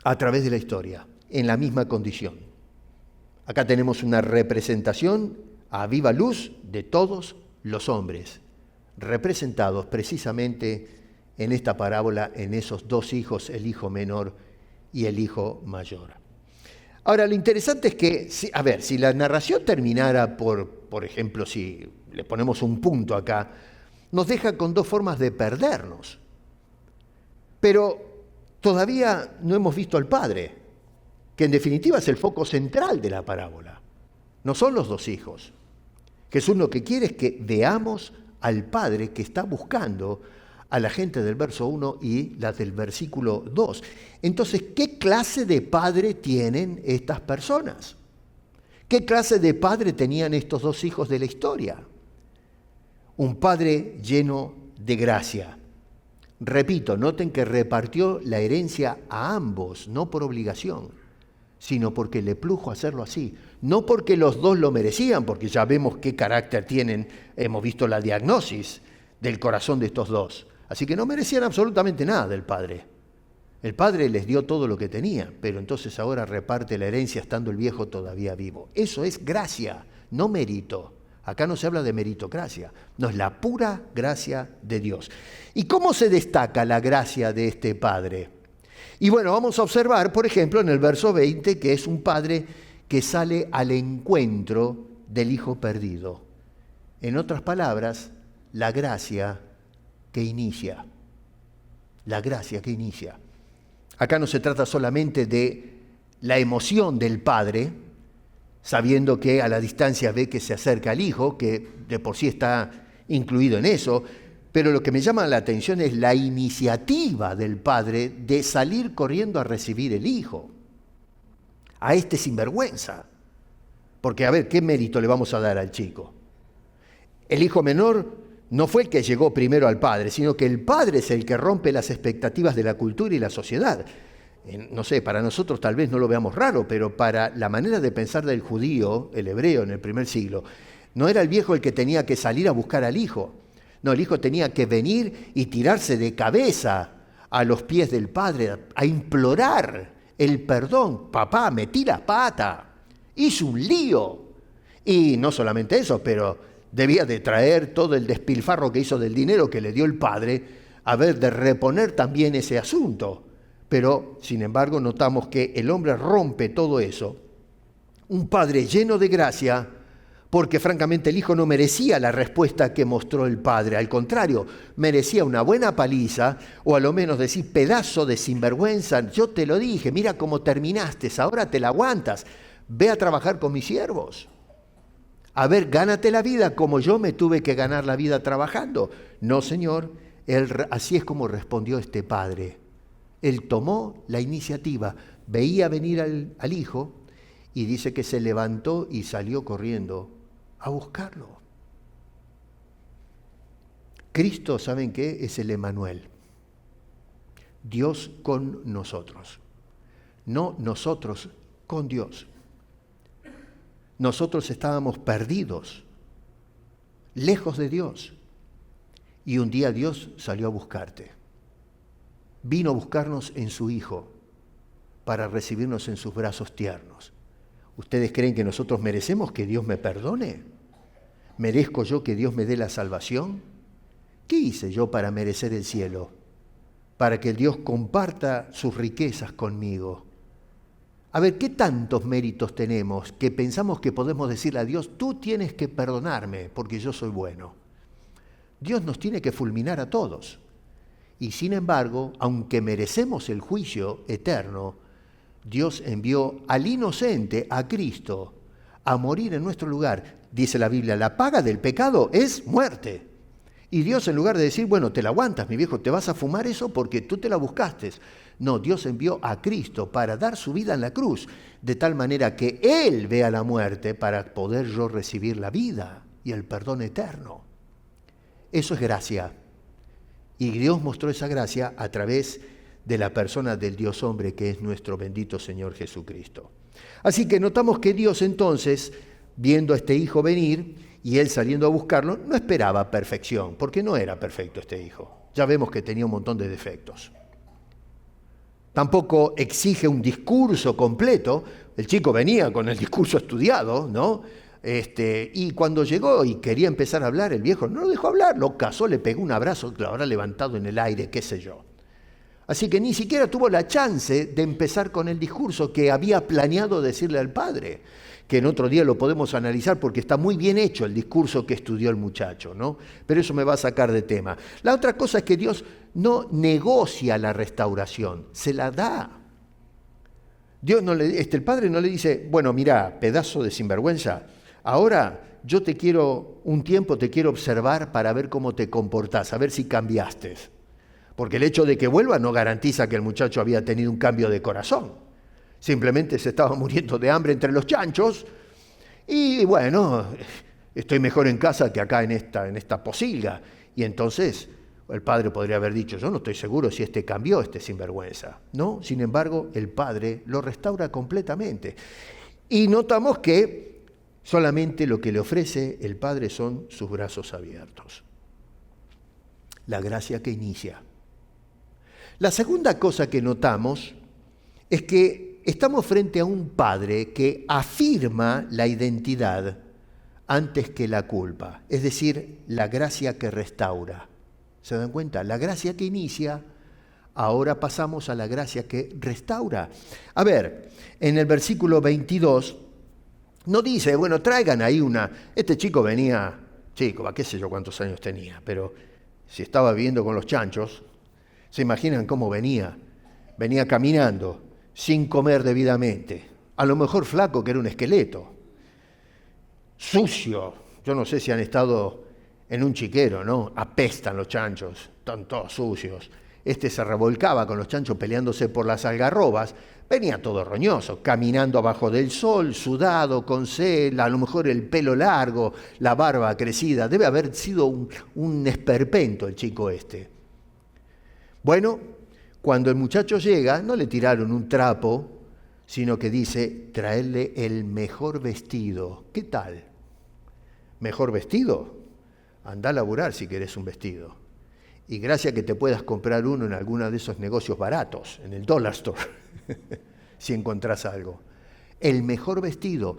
a través de la historia, en la misma condición. Acá tenemos una representación a viva luz de todos los hombres, representados precisamente en esta parábola, en esos dos hijos, el hijo menor y el hijo mayor. Ahora, lo interesante es que, si la narración terminara por ejemplo, si le ponemos un punto acá, nos deja con dos formas de perdernos. Pero todavía no hemos visto al Padre, que en definitiva es el foco central de la parábola. No son los dos hijos. Jesús lo que quiere es que veamos al Padre que está buscando a la gente del verso 1 y la del versículo 2. Entonces, ¿qué clase de padre tienen estas personas? ¿Qué clase de padre tenían estos dos hijos de la historia? Un padre lleno de gracia. Repito, noten que repartió la herencia a ambos, no por obligación, sino porque le plujo hacerlo así. No porque los dos lo merecían, porque ya vemos qué carácter tienen, hemos visto la diagnosis del corazón de estos dos. Así que no merecían absolutamente nada del Padre. El Padre les dio todo lo que tenía, pero entonces ahora reparte la herencia estando el viejo todavía vivo. Eso es gracia, no mérito. Acá no se habla de meritocracia, no, es la pura gracia de Dios. ¿Y cómo se destaca la gracia de este Padre? Y bueno, vamos a observar, por ejemplo, en el verso 20, que es un padre que sale al encuentro del hijo perdido. En otras palabras, la gracia que inicia. La gracia que inicia. Acá no se trata solamente de la emoción del padre, sabiendo que a la distancia ve que se acerca al hijo, que de por sí está incluido en eso, pero lo que me llama la atención es la iniciativa del padre de salir corriendo a recibir el hijo, a este sinvergüenza. Porque, a ver, ¿qué mérito le vamos a dar al chico? El hijo menor no fue el que llegó primero al padre, sino que el padre es el que rompe las expectativas de la cultura y la sociedad. No sé, para nosotros tal vez no lo veamos raro, pero para la manera de pensar del judío, el hebreo en el primer siglo, no era el viejo el que tenía que salir a buscar al hijo. No, el hijo tenía que venir y tirarse de cabeza a los pies del padre, a implorar el perdón. Papá, metí la pata, hice un lío. Y no solamente eso, pero debía de traer todo el despilfarro que hizo del dinero que le dio el padre, de reponer también ese asunto. Pero, sin embargo, notamos que el hombre rompe todo eso. Un padre lleno de gracia, porque francamente el hijo no merecía la respuesta que mostró el padre. Al contrario, merecía una buena paliza, o a lo menos decir, pedazo de sinvergüenza, yo te lo dije, mira cómo terminaste, ahora te la aguantas, ve a trabajar con mis siervos. A ver, gánate la vida como yo me tuve que ganar la vida trabajando. No, Señor, así es como respondió este padre. Él tomó la iniciativa, veía venir al hijo Y dice que se levantó y salió corriendo a buscarlo. Cristo, ¿saben qué? Es el Emmanuel. Dios con nosotros. No nosotros con Dios. Nosotros estábamos perdidos, lejos de Dios. Y un día Dios salió a buscarte. Vino a buscarnos en su Hijo para recibirnos en sus brazos tiernos. ¿Ustedes creen que nosotros merecemos que Dios me perdone? ¿Merezco yo que Dios me dé la salvación? ¿Qué hice yo para merecer el cielo? Para que el Dios comparta sus riquezas conmigo. A ver, ¿qué tantos méritos tenemos que pensamos que podemos decirle a Dios, tú tienes que perdonarme porque yo soy bueno? Dios nos tiene que fulminar a todos. Y sin embargo, aunque merecemos el juicio eterno, Dios envió al inocente, a Cristo, a morir en nuestro lugar. Dice la Biblia, la paga del pecado es muerte. Y Dios, en lugar de decir, bueno, te la aguantas, mi viejo, te vas a fumar eso porque tú te la buscaste. No, Dios envió a Cristo para dar su vida en la cruz, de tal manera que Él vea la muerte para poder yo recibir la vida y el perdón eterno. Eso es gracia. Y Dios mostró esa gracia a través de la persona del Dios hombre que es nuestro bendito Señor Jesucristo. Así que notamos que Dios entonces, viendo a este hijo venir y él saliendo a buscarlo, no esperaba perfección, porque no era perfecto este hijo. Ya vemos que tenía un montón de defectos. Tampoco exige un discurso completo. El chico venía con el discurso estudiado, ¿no? Y cuando llegó y quería empezar a hablar, el viejo no lo dejó hablar, lo casó, le pegó un abrazo, lo habrá levantado en el aire, qué sé yo. Así que ni siquiera tuvo la chance de empezar con el discurso que había planeado decirle al padre, que en otro día lo podemos analizar porque está muy bien hecho el discurso que estudió el muchacho, ¿no? Pero eso me va a sacar de tema. La otra cosa es que Dios no negocia la restauración, se la da. Dios no el padre no le dice, bueno, mira, pedazo de sinvergüenza, ahora yo te quiero, un tiempo te quiero observar para ver cómo te comportás, a ver si cambiaste. Porque el hecho de que vuelva no garantiza que el muchacho había tenido un cambio de corazón. Simplemente se estaba muriendo de hambre entre los chanchos y bueno, estoy mejor en casa que acá en esta posilga. Y entonces el padre podría haber dicho, yo no estoy seguro si cambió sinvergüenza. No, sin embargo, el padre lo restaura completamente. Y notamos que solamente lo que le ofrece el padre son sus brazos abiertos. La gracia que inicia. La segunda cosa que notamos es que estamos frente a un padre que afirma la identidad antes que la culpa, es decir, la gracia que restaura. ¿Se dan cuenta? La gracia que inicia, ahora pasamos a la gracia que restaura. A ver, en el versículo 22, no dice, bueno, traigan ahí este chico venía, qué sé yo cuántos años tenía, pero si estaba viviendo con los chanchos, ¿se imaginan cómo venía? Venía caminando, sin comer debidamente, a lo mejor flaco que era un esqueleto, sucio. Yo no sé si han estado en un chiquero, ¿no? Apestan los chanchos, están todos sucios. Se revolcaba con los chanchos peleándose por las algarrobas, venía todo roñoso, caminando abajo del sol, sudado, con sed, a lo mejor el pelo largo, la barba crecida. Debe haber sido un esperpento el chico Bueno, cuando el muchacho llega, no le tiraron un trapo, sino que dice, traerle el mejor vestido. ¿Qué tal? ¿Mejor vestido? Andá a laburar si querés un vestido. Y gracias que te puedas comprar uno en alguno de esos negocios baratos, en el Dollar Store, si encontrás algo. El mejor vestido.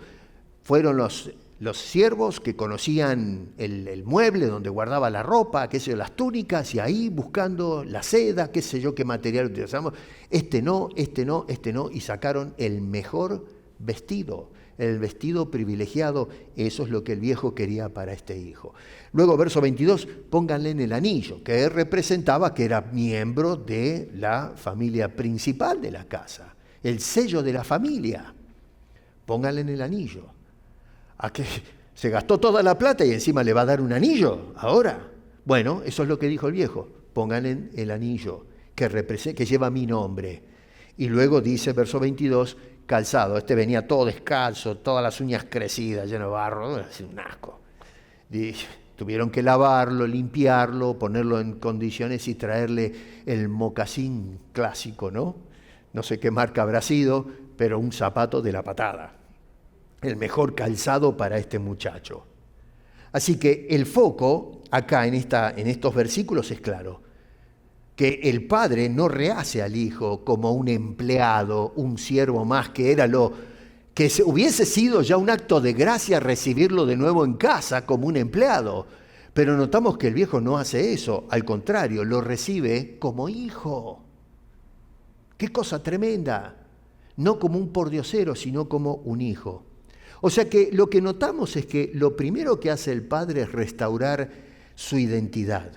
Fueron los siervos que conocían el mueble donde guardaba la ropa, qué sé yo, las túnicas, y ahí buscando la seda, qué sé yo, qué material utilizamos. No, y sacaron el mejor vestido, el vestido privilegiado. Eso es lo que el viejo quería para este hijo. Luego, verso 22, pónganle en el anillo, que representaba que era miembro de la familia principal de la casa, el sello de la familia. Pónganle en el anillo. ¿A qué? Se gastó toda la plata y encima le va a dar un anillo ahora. Bueno, eso es lo que dijo el viejo. Pónganle el anillo que lleva mi nombre. Y luego dice, verso 22, calzado. Este venía todo descalzo, todas las uñas crecidas, lleno de barro, era un asco. Y tuvieron que lavarlo, limpiarlo, ponerlo en condiciones y traerle el mocasín clásico, ¿no? No sé qué marca habrá sido, pero un zapato de la patada. El mejor calzado para este muchacho. Así que el foco acá en estos versículos es claro, que el padre no rehace al hijo como un empleado, un siervo más, que era lo que hubiese sido ya un acto de gracia recibirlo de nuevo en casa como un empleado. Pero notamos que el viejo no hace eso, al contrario, lo recibe como hijo. ¡Qué cosa tremenda! No como un pordiosero, sino como un hijo. O sea que lo que notamos es que lo primero que hace el padre es restaurar su identidad.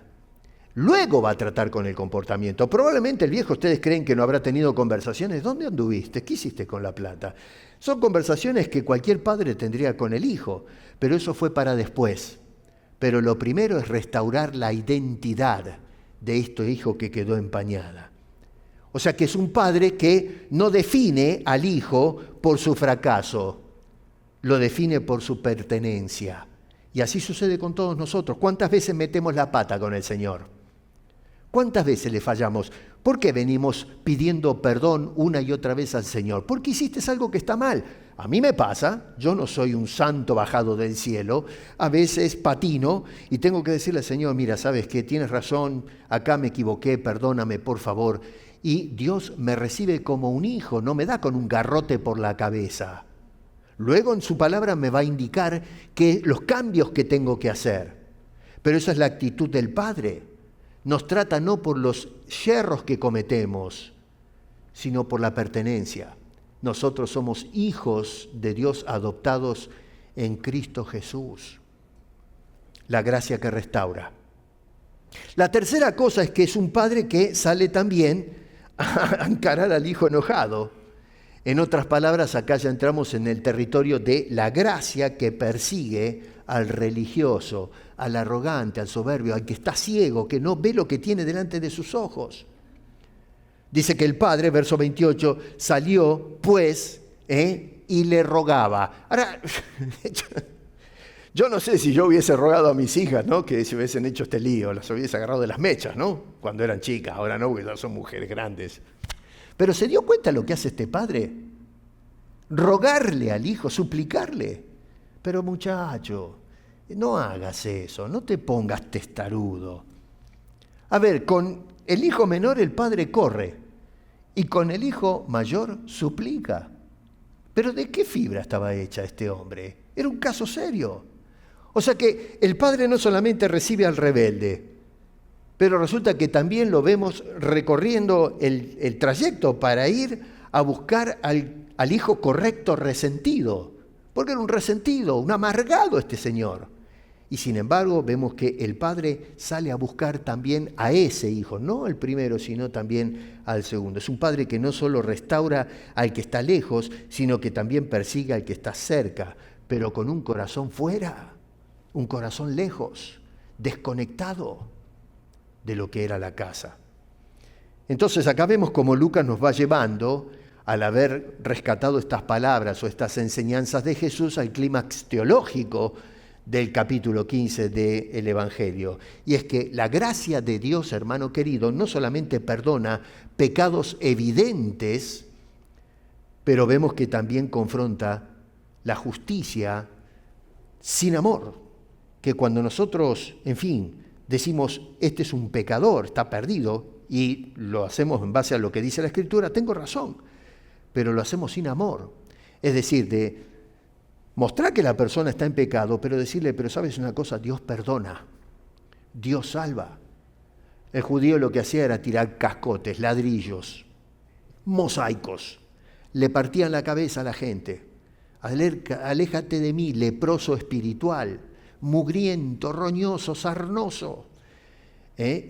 Luego va a tratar con el comportamiento. Probablemente el viejo, ustedes creen que no habrá tenido conversaciones. ¿Dónde anduviste? ¿Qué hiciste con la plata? Son conversaciones que cualquier padre tendría con el hijo, pero eso fue para después. Pero lo primero es restaurar la identidad de este hijo que quedó empañada. O sea que es un padre que no define al hijo por su fracaso, lo define por su pertenencia. Y así sucede con todos nosotros. ¿Cuántas veces metemos la pata con el Señor? ¿Cuántas veces le fallamos? ¿Por qué venimos pidiendo perdón una y otra vez al Señor? Porque hiciste algo que está mal. A mí me pasa, yo no soy un santo bajado del cielo, a veces patino y tengo que decirle al Señor, mira, ¿sabes qué? Tienes razón, acá me equivoqué, perdóname por favor. Y Dios me recibe como un hijo, no me da con un garrote por la cabeza. Luego en su palabra me va a indicar los cambios que tengo que hacer. Pero esa es la actitud del Padre. Nos trata no por los yerros que cometemos, sino por la pertenencia. Nosotros somos hijos de Dios adoptados en Cristo Jesús. La gracia que restaura. La tercera cosa es que es un padre que sale también a encarar al hijo enojado. En otras palabras, acá ya entramos en el territorio de la gracia que persigue al religioso, al arrogante, al soberbio, al que está ciego, que no ve lo que tiene delante de sus ojos. Dice que el padre, verso 28, salió pues y le rogaba. Ahora, yo no sé si yo hubiese rogado a mis hijas, ¿no? Que se hubiesen hecho este lío, las hubiese agarrado de las mechas, ¿no? Cuando eran chicas, ahora no, porque ya son mujeres grandes. Pero ¿se dio cuenta lo que hace este padre? Rogarle al hijo, suplicarle. Pero muchacho, no hagas eso, no te pongas testarudo. A ver, con el hijo menor el padre corre y con el hijo mayor suplica. ¿Pero de qué fibra estaba hecha este hombre? Era un caso serio. O sea que el padre no solamente recibe al rebelde, pero resulta que también lo vemos recorriendo el trayecto para ir a buscar al hijo correcto resentido, porque era un resentido, un amargado este señor. Y sin embargo vemos que el padre sale a buscar también a ese hijo, no al primero, sino también al segundo. Es un padre que no solo restaura al que está lejos, sino que también persigue al que está cerca, pero con un corazón fuera, un corazón lejos, desconectado de lo que era la casa. Entonces acá vemos cómo Lucas nos va llevando, al haber rescatado estas palabras o estas enseñanzas de Jesús, al clímax teológico del capítulo 15 del Evangelio. Y es que la gracia de Dios, hermano querido, no solamente perdona pecados evidentes, pero vemos que también confronta la justicia sin amor, que cuando nosotros, en fin, decimos, este es un pecador, está perdido, y lo hacemos en base a lo que dice la Escritura, tengo razón, pero lo hacemos sin amor. Es decir, de mostrar que la persona está en pecado, pero decirle, pero sabes una cosa, Dios perdona, Dios salva. El judío lo que hacía era tirar cascotes, ladrillos, mosaicos, le partían la cabeza a la gente. Aléjate de mí, leproso espiritual, mugriento, roñoso, sarnoso.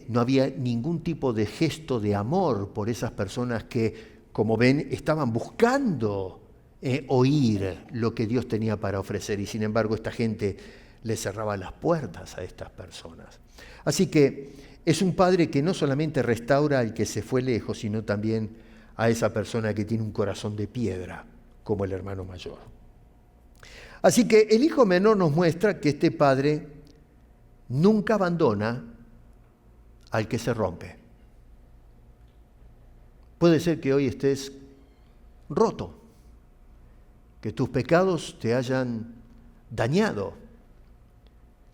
No había ningún tipo de gesto de amor por esas personas que, como ven, estaban buscando oír lo que Dios tenía para ofrecer. Y sin embargo, esta gente le cerraba las puertas a estas personas. Así que es un padre que no solamente restaura al que se fue lejos, sino también a esa persona que tiene un corazón de piedra, como el hermano mayor. Así que el hijo menor nos muestra que este padre nunca abandona al que se rompe. Puede ser que hoy estés roto, que tus pecados te hayan dañado,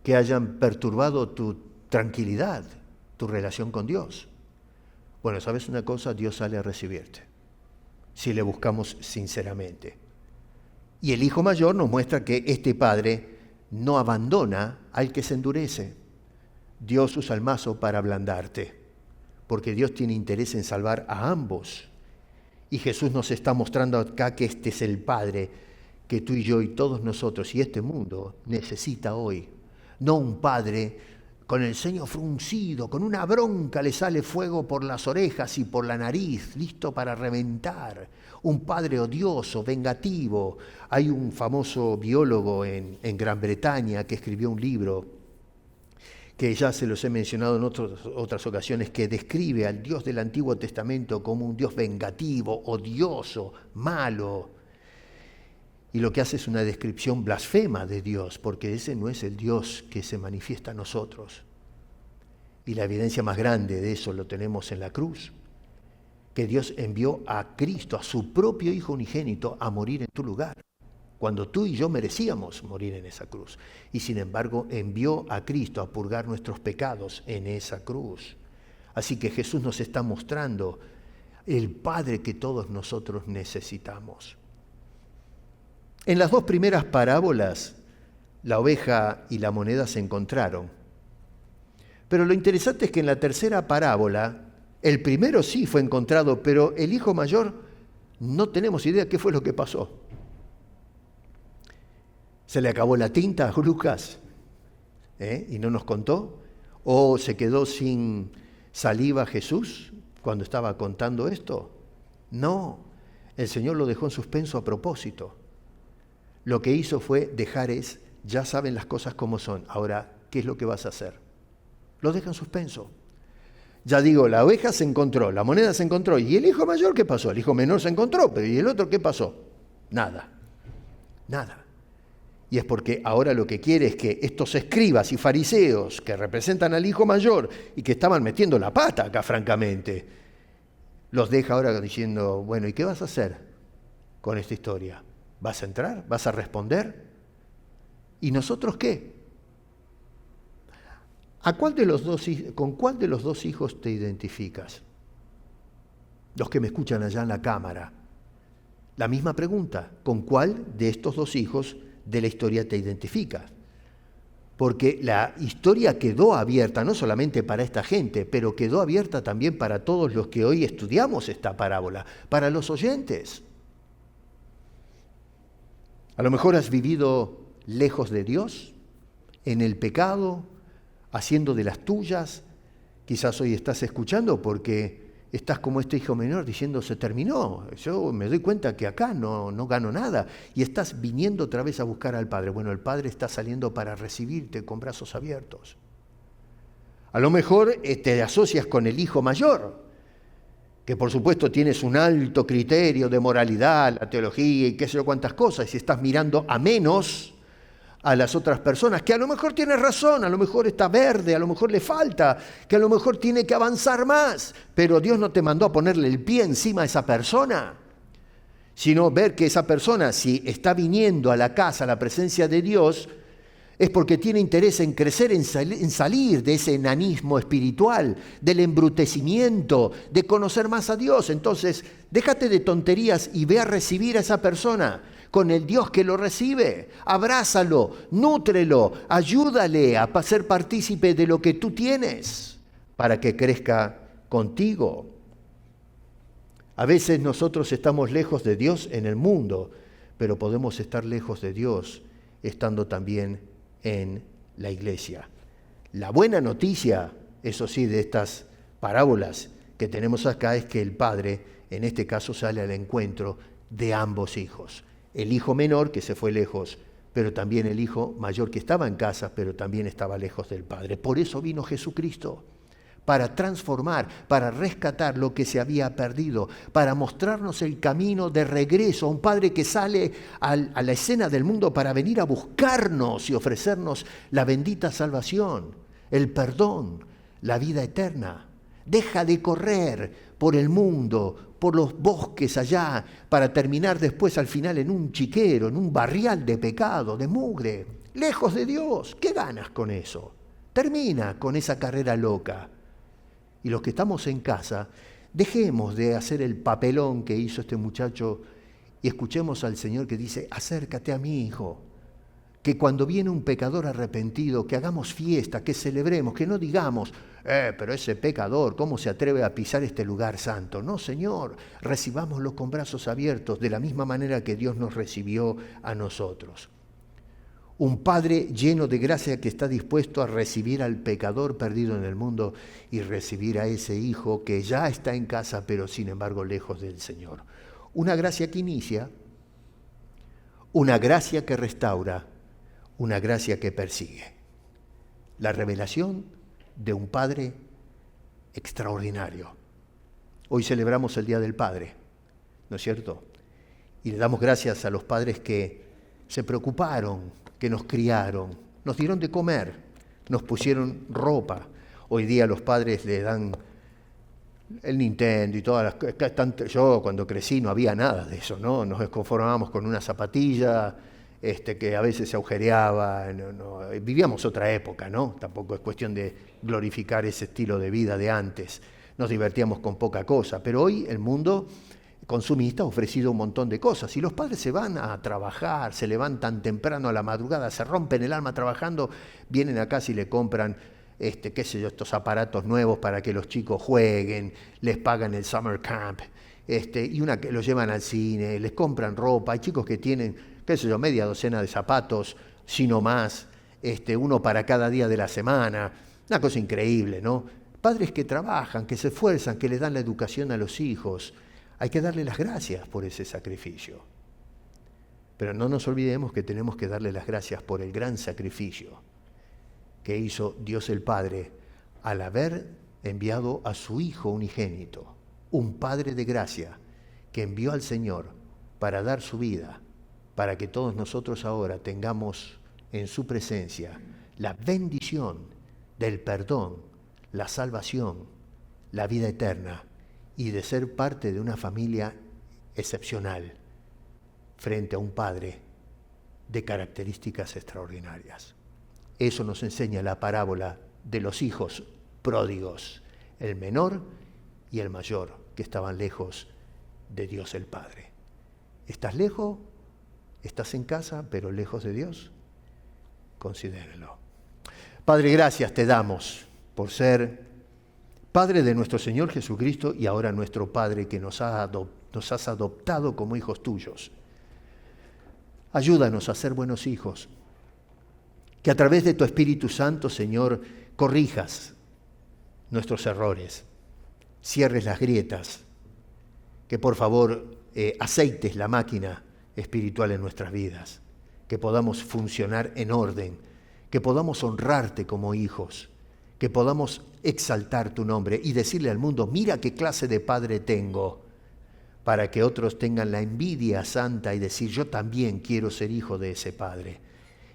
que hayan perturbado tu tranquilidad, tu relación con Dios. Bueno, ¿sabes una cosa? Dios sale a recibirte, si le buscamos sinceramente. Y el hijo mayor nos muestra que este padre no abandona al que se endurece. Dios usa el mazo para ablandarte, porque Dios tiene interés en salvar a ambos. Y Jesús nos está mostrando acá que este es el Padre que tú y yo y todos nosotros y este mundo necesita hoy. No un Padre con el ceño fruncido, con una bronca le sale fuego por las orejas y por la nariz, listo para reventar. Un Padre odioso, vengativo. Hay un famoso biólogo en Gran Bretaña que escribió un libro que ya se los he mencionado en otras ocasiones, que describe al Dios del Antiguo Testamento como un Dios vengativo, odioso, malo. Y lo que hace es una descripción blasfema de Dios, porque ese no es el Dios que se manifiesta a nosotros. Y la evidencia más grande de eso lo tenemos en la cruz, que Dios envió a Cristo, a su propio Hijo unigénito, a morir en tu lugar, cuando tú y yo merecíamos morir en esa cruz. Y sin embargo envió a Cristo a purgar nuestros pecados en esa cruz. Así que Jesús nos está mostrando el Padre que todos nosotros necesitamos. En las dos primeras parábolas, la oveja y la moneda se encontraron. Pero lo interesante es que en la tercera parábola, el primero sí fue encontrado, pero el hijo mayor no tenemos idea qué fue lo que pasó. ¿Se le acabó la tinta a Lucas? ¿Y no nos contó? ¿O se quedó sin saliva Jesús cuando estaba contando esto? No, el Señor lo dejó en suspenso a propósito. Lo que hizo fue ya saben las cosas como son, ahora, ¿qué es lo que vas a hacer? Lo deja en suspenso. Ya digo, la oveja se encontró, la moneda se encontró, ¿y el hijo mayor qué pasó? El hijo menor se encontró, pero ¿y el otro qué pasó? Nada. Y es porque ahora lo que quiere es que estos escribas y fariseos que representan al hijo mayor y que estaban metiendo la pata acá francamente, los deja ahora diciendo, bueno, ¿y qué vas a hacer con esta historia? ¿Vas a entrar? ¿Vas a responder? ¿Y nosotros qué? ¿Con cuál de los dos hijos te identificas? Los que me escuchan allá en la cámara. La misma pregunta, ¿con cuál de estos dos hijos de la historia te identificas? Porque la historia quedó abierta no solamente para esta gente, pero quedó abierta también para todos los que hoy estudiamos esta parábola, para los oyentes. A lo mejor has vivido lejos de Dios, en el pecado, haciendo de las tuyas. Quizás hoy estás escuchando porque estás como este hijo menor diciendo, se terminó, yo me doy cuenta que acá no gano nada, y estás viniendo otra vez a buscar al Padre. Bueno, el Padre está saliendo para recibirte con brazos abiertos. A lo mejor te asocias con el hijo mayor, que por supuesto tienes un alto criterio de moralidad, la teología y qué sé yo cuántas cosas, y estás mirando a menos a las otras personas, que a lo mejor tiene razón, a lo mejor está verde, a lo mejor le falta, que a lo mejor tiene que avanzar más, pero Dios no te mandó a ponerle el pie encima a esa persona, sino ver que esa persona, si está viniendo a la casa, a la presencia de Dios, es porque tiene interés en crecer, en salir de ese enanismo espiritual, del embrutecimiento, de conocer más a Dios. Entonces, déjate de tonterías y ve a recibir a esa persona con el Dios que lo recibe. Abrázalo, nútrelo, ayúdale a ser partícipe de lo que tú tienes para que crezca contigo. A veces nosotros estamos lejos de Dios en el mundo, pero podemos estar lejos de Dios estando también en la iglesia. La buena noticia, eso sí, de estas parábolas que tenemos acá es que el Padre, en este caso, sale al encuentro de ambos hijos. El hijo menor que se fue lejos, pero también el hijo mayor que estaba en casa, pero también estaba lejos del Padre. Por eso vino Jesucristo, para transformar, para rescatar lo que se había perdido, para mostrarnos el camino de regreso, a un Padre que sale a la escena del mundo para venir a buscarnos y ofrecernos la bendita salvación, el perdón, la vida eterna. Deja de correr por el mundo, por los bosques allá, para terminar después al final en un chiquero, en un barrial de pecado, de mugre, lejos de Dios. ¿Qué ganas con eso? Termina con esa carrera loca. Y los que estamos en casa, dejemos de hacer el papelón que hizo este muchacho y escuchemos al Señor que dice, acércate a mi hijo. Que cuando viene un pecador arrepentido, que hagamos fiesta, que celebremos, que no digamos, pero ese pecador, ¿cómo se atreve a pisar este lugar santo? No, Señor, recibámoslo con brazos abiertos, de la misma manera que Dios nos recibió a nosotros. Un Padre lleno de gracia que está dispuesto a recibir al pecador perdido en el mundo y recibir a ese hijo que ya está en casa, pero sin embargo lejos del Señor. Una gracia que inicia, una gracia que restaura, una gracia que persigue. La revelación de un Padre extraordinario. Hoy celebramos el Día del Padre, ¿no es cierto? Y le damos gracias a los padres que se preocuparon, que nos criaron, nos dieron de comer, nos pusieron ropa. Hoy día los padres le dan el Nintendo y todas las cosas. Yo cuando crecí no había nada de eso, ¿no? Nos conformábamos con una zapatilla que a veces se agujereaba. Vivíamos otra época, ¿no? Tampoco es cuestión de glorificar ese estilo de vida de antes. Nos divertíamos con poca cosa, pero hoy el mundo consumista ha ofrecido un montón de cosas y los padres se van a trabajar, se levantan temprano a la madrugada, se rompen el alma trabajando, vienen a casa y le compran estos aparatos nuevos para que los chicos jueguen, les pagan el summer camp, y que los llevan al cine, les compran ropa. Hay chicos que tienen, media docena de zapatos, si no más, uno para cada día de la semana. Una cosa increíble, ¿no? Padres que trabajan, que se esfuerzan, que le dan la educación a los hijos. Hay que darle las gracias por ese sacrificio. Pero no nos olvidemos que tenemos que darle las gracias por el gran sacrificio que hizo Dios el Padre al haber enviado a su Hijo unigénito, un Padre de gracia que envió al Señor para dar su vida, para que todos nosotros ahora tengamos en su presencia la bendición del perdón, la salvación, la vida eterna, y de ser parte de una familia excepcional frente a un Padre de características extraordinarias. Eso nos enseña la parábola de los hijos pródigos, el menor y el mayor, que estaban lejos de Dios el Padre. ¿Estás lejos? ¿Estás en casa, pero lejos de Dios? Considérelo. Padre, gracias te damos por ser Padre de nuestro Señor Jesucristo y ahora nuestro Padre que nos has adoptado como hijos tuyos. Ayúdanos a ser buenos hijos. Que a través de tu Espíritu Santo, Señor, corrijas nuestros errores, cierres las grietas, que por favor aceites la máquina espiritual en nuestras vidas, que podamos funcionar en orden, que podamos honrarte como hijos, que podamos exaltar tu nombre y decirle al mundo, mira qué clase de padre tengo, para que otros tengan la envidia santa y decir, yo también quiero ser hijo de ese Padre.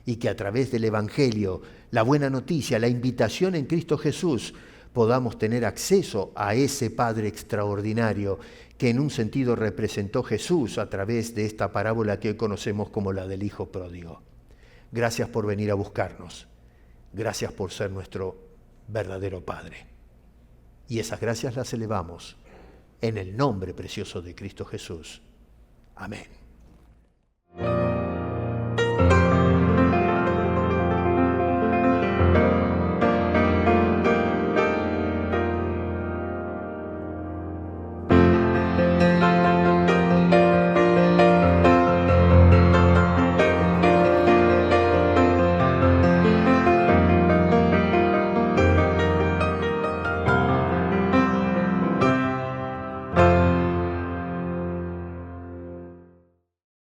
Y que a través del Evangelio, la buena noticia, la invitación en Cristo Jesús, podamos tener acceso a ese Padre extraordinario que en un sentido representó Jesús a través de esta parábola que hoy conocemos como la del Hijo Pródigo. Gracias por venir a buscarnos. Gracias por ser nuestro verdadero Padre. Y esas gracias las elevamos en el nombre precioso de Cristo Jesús. Amén.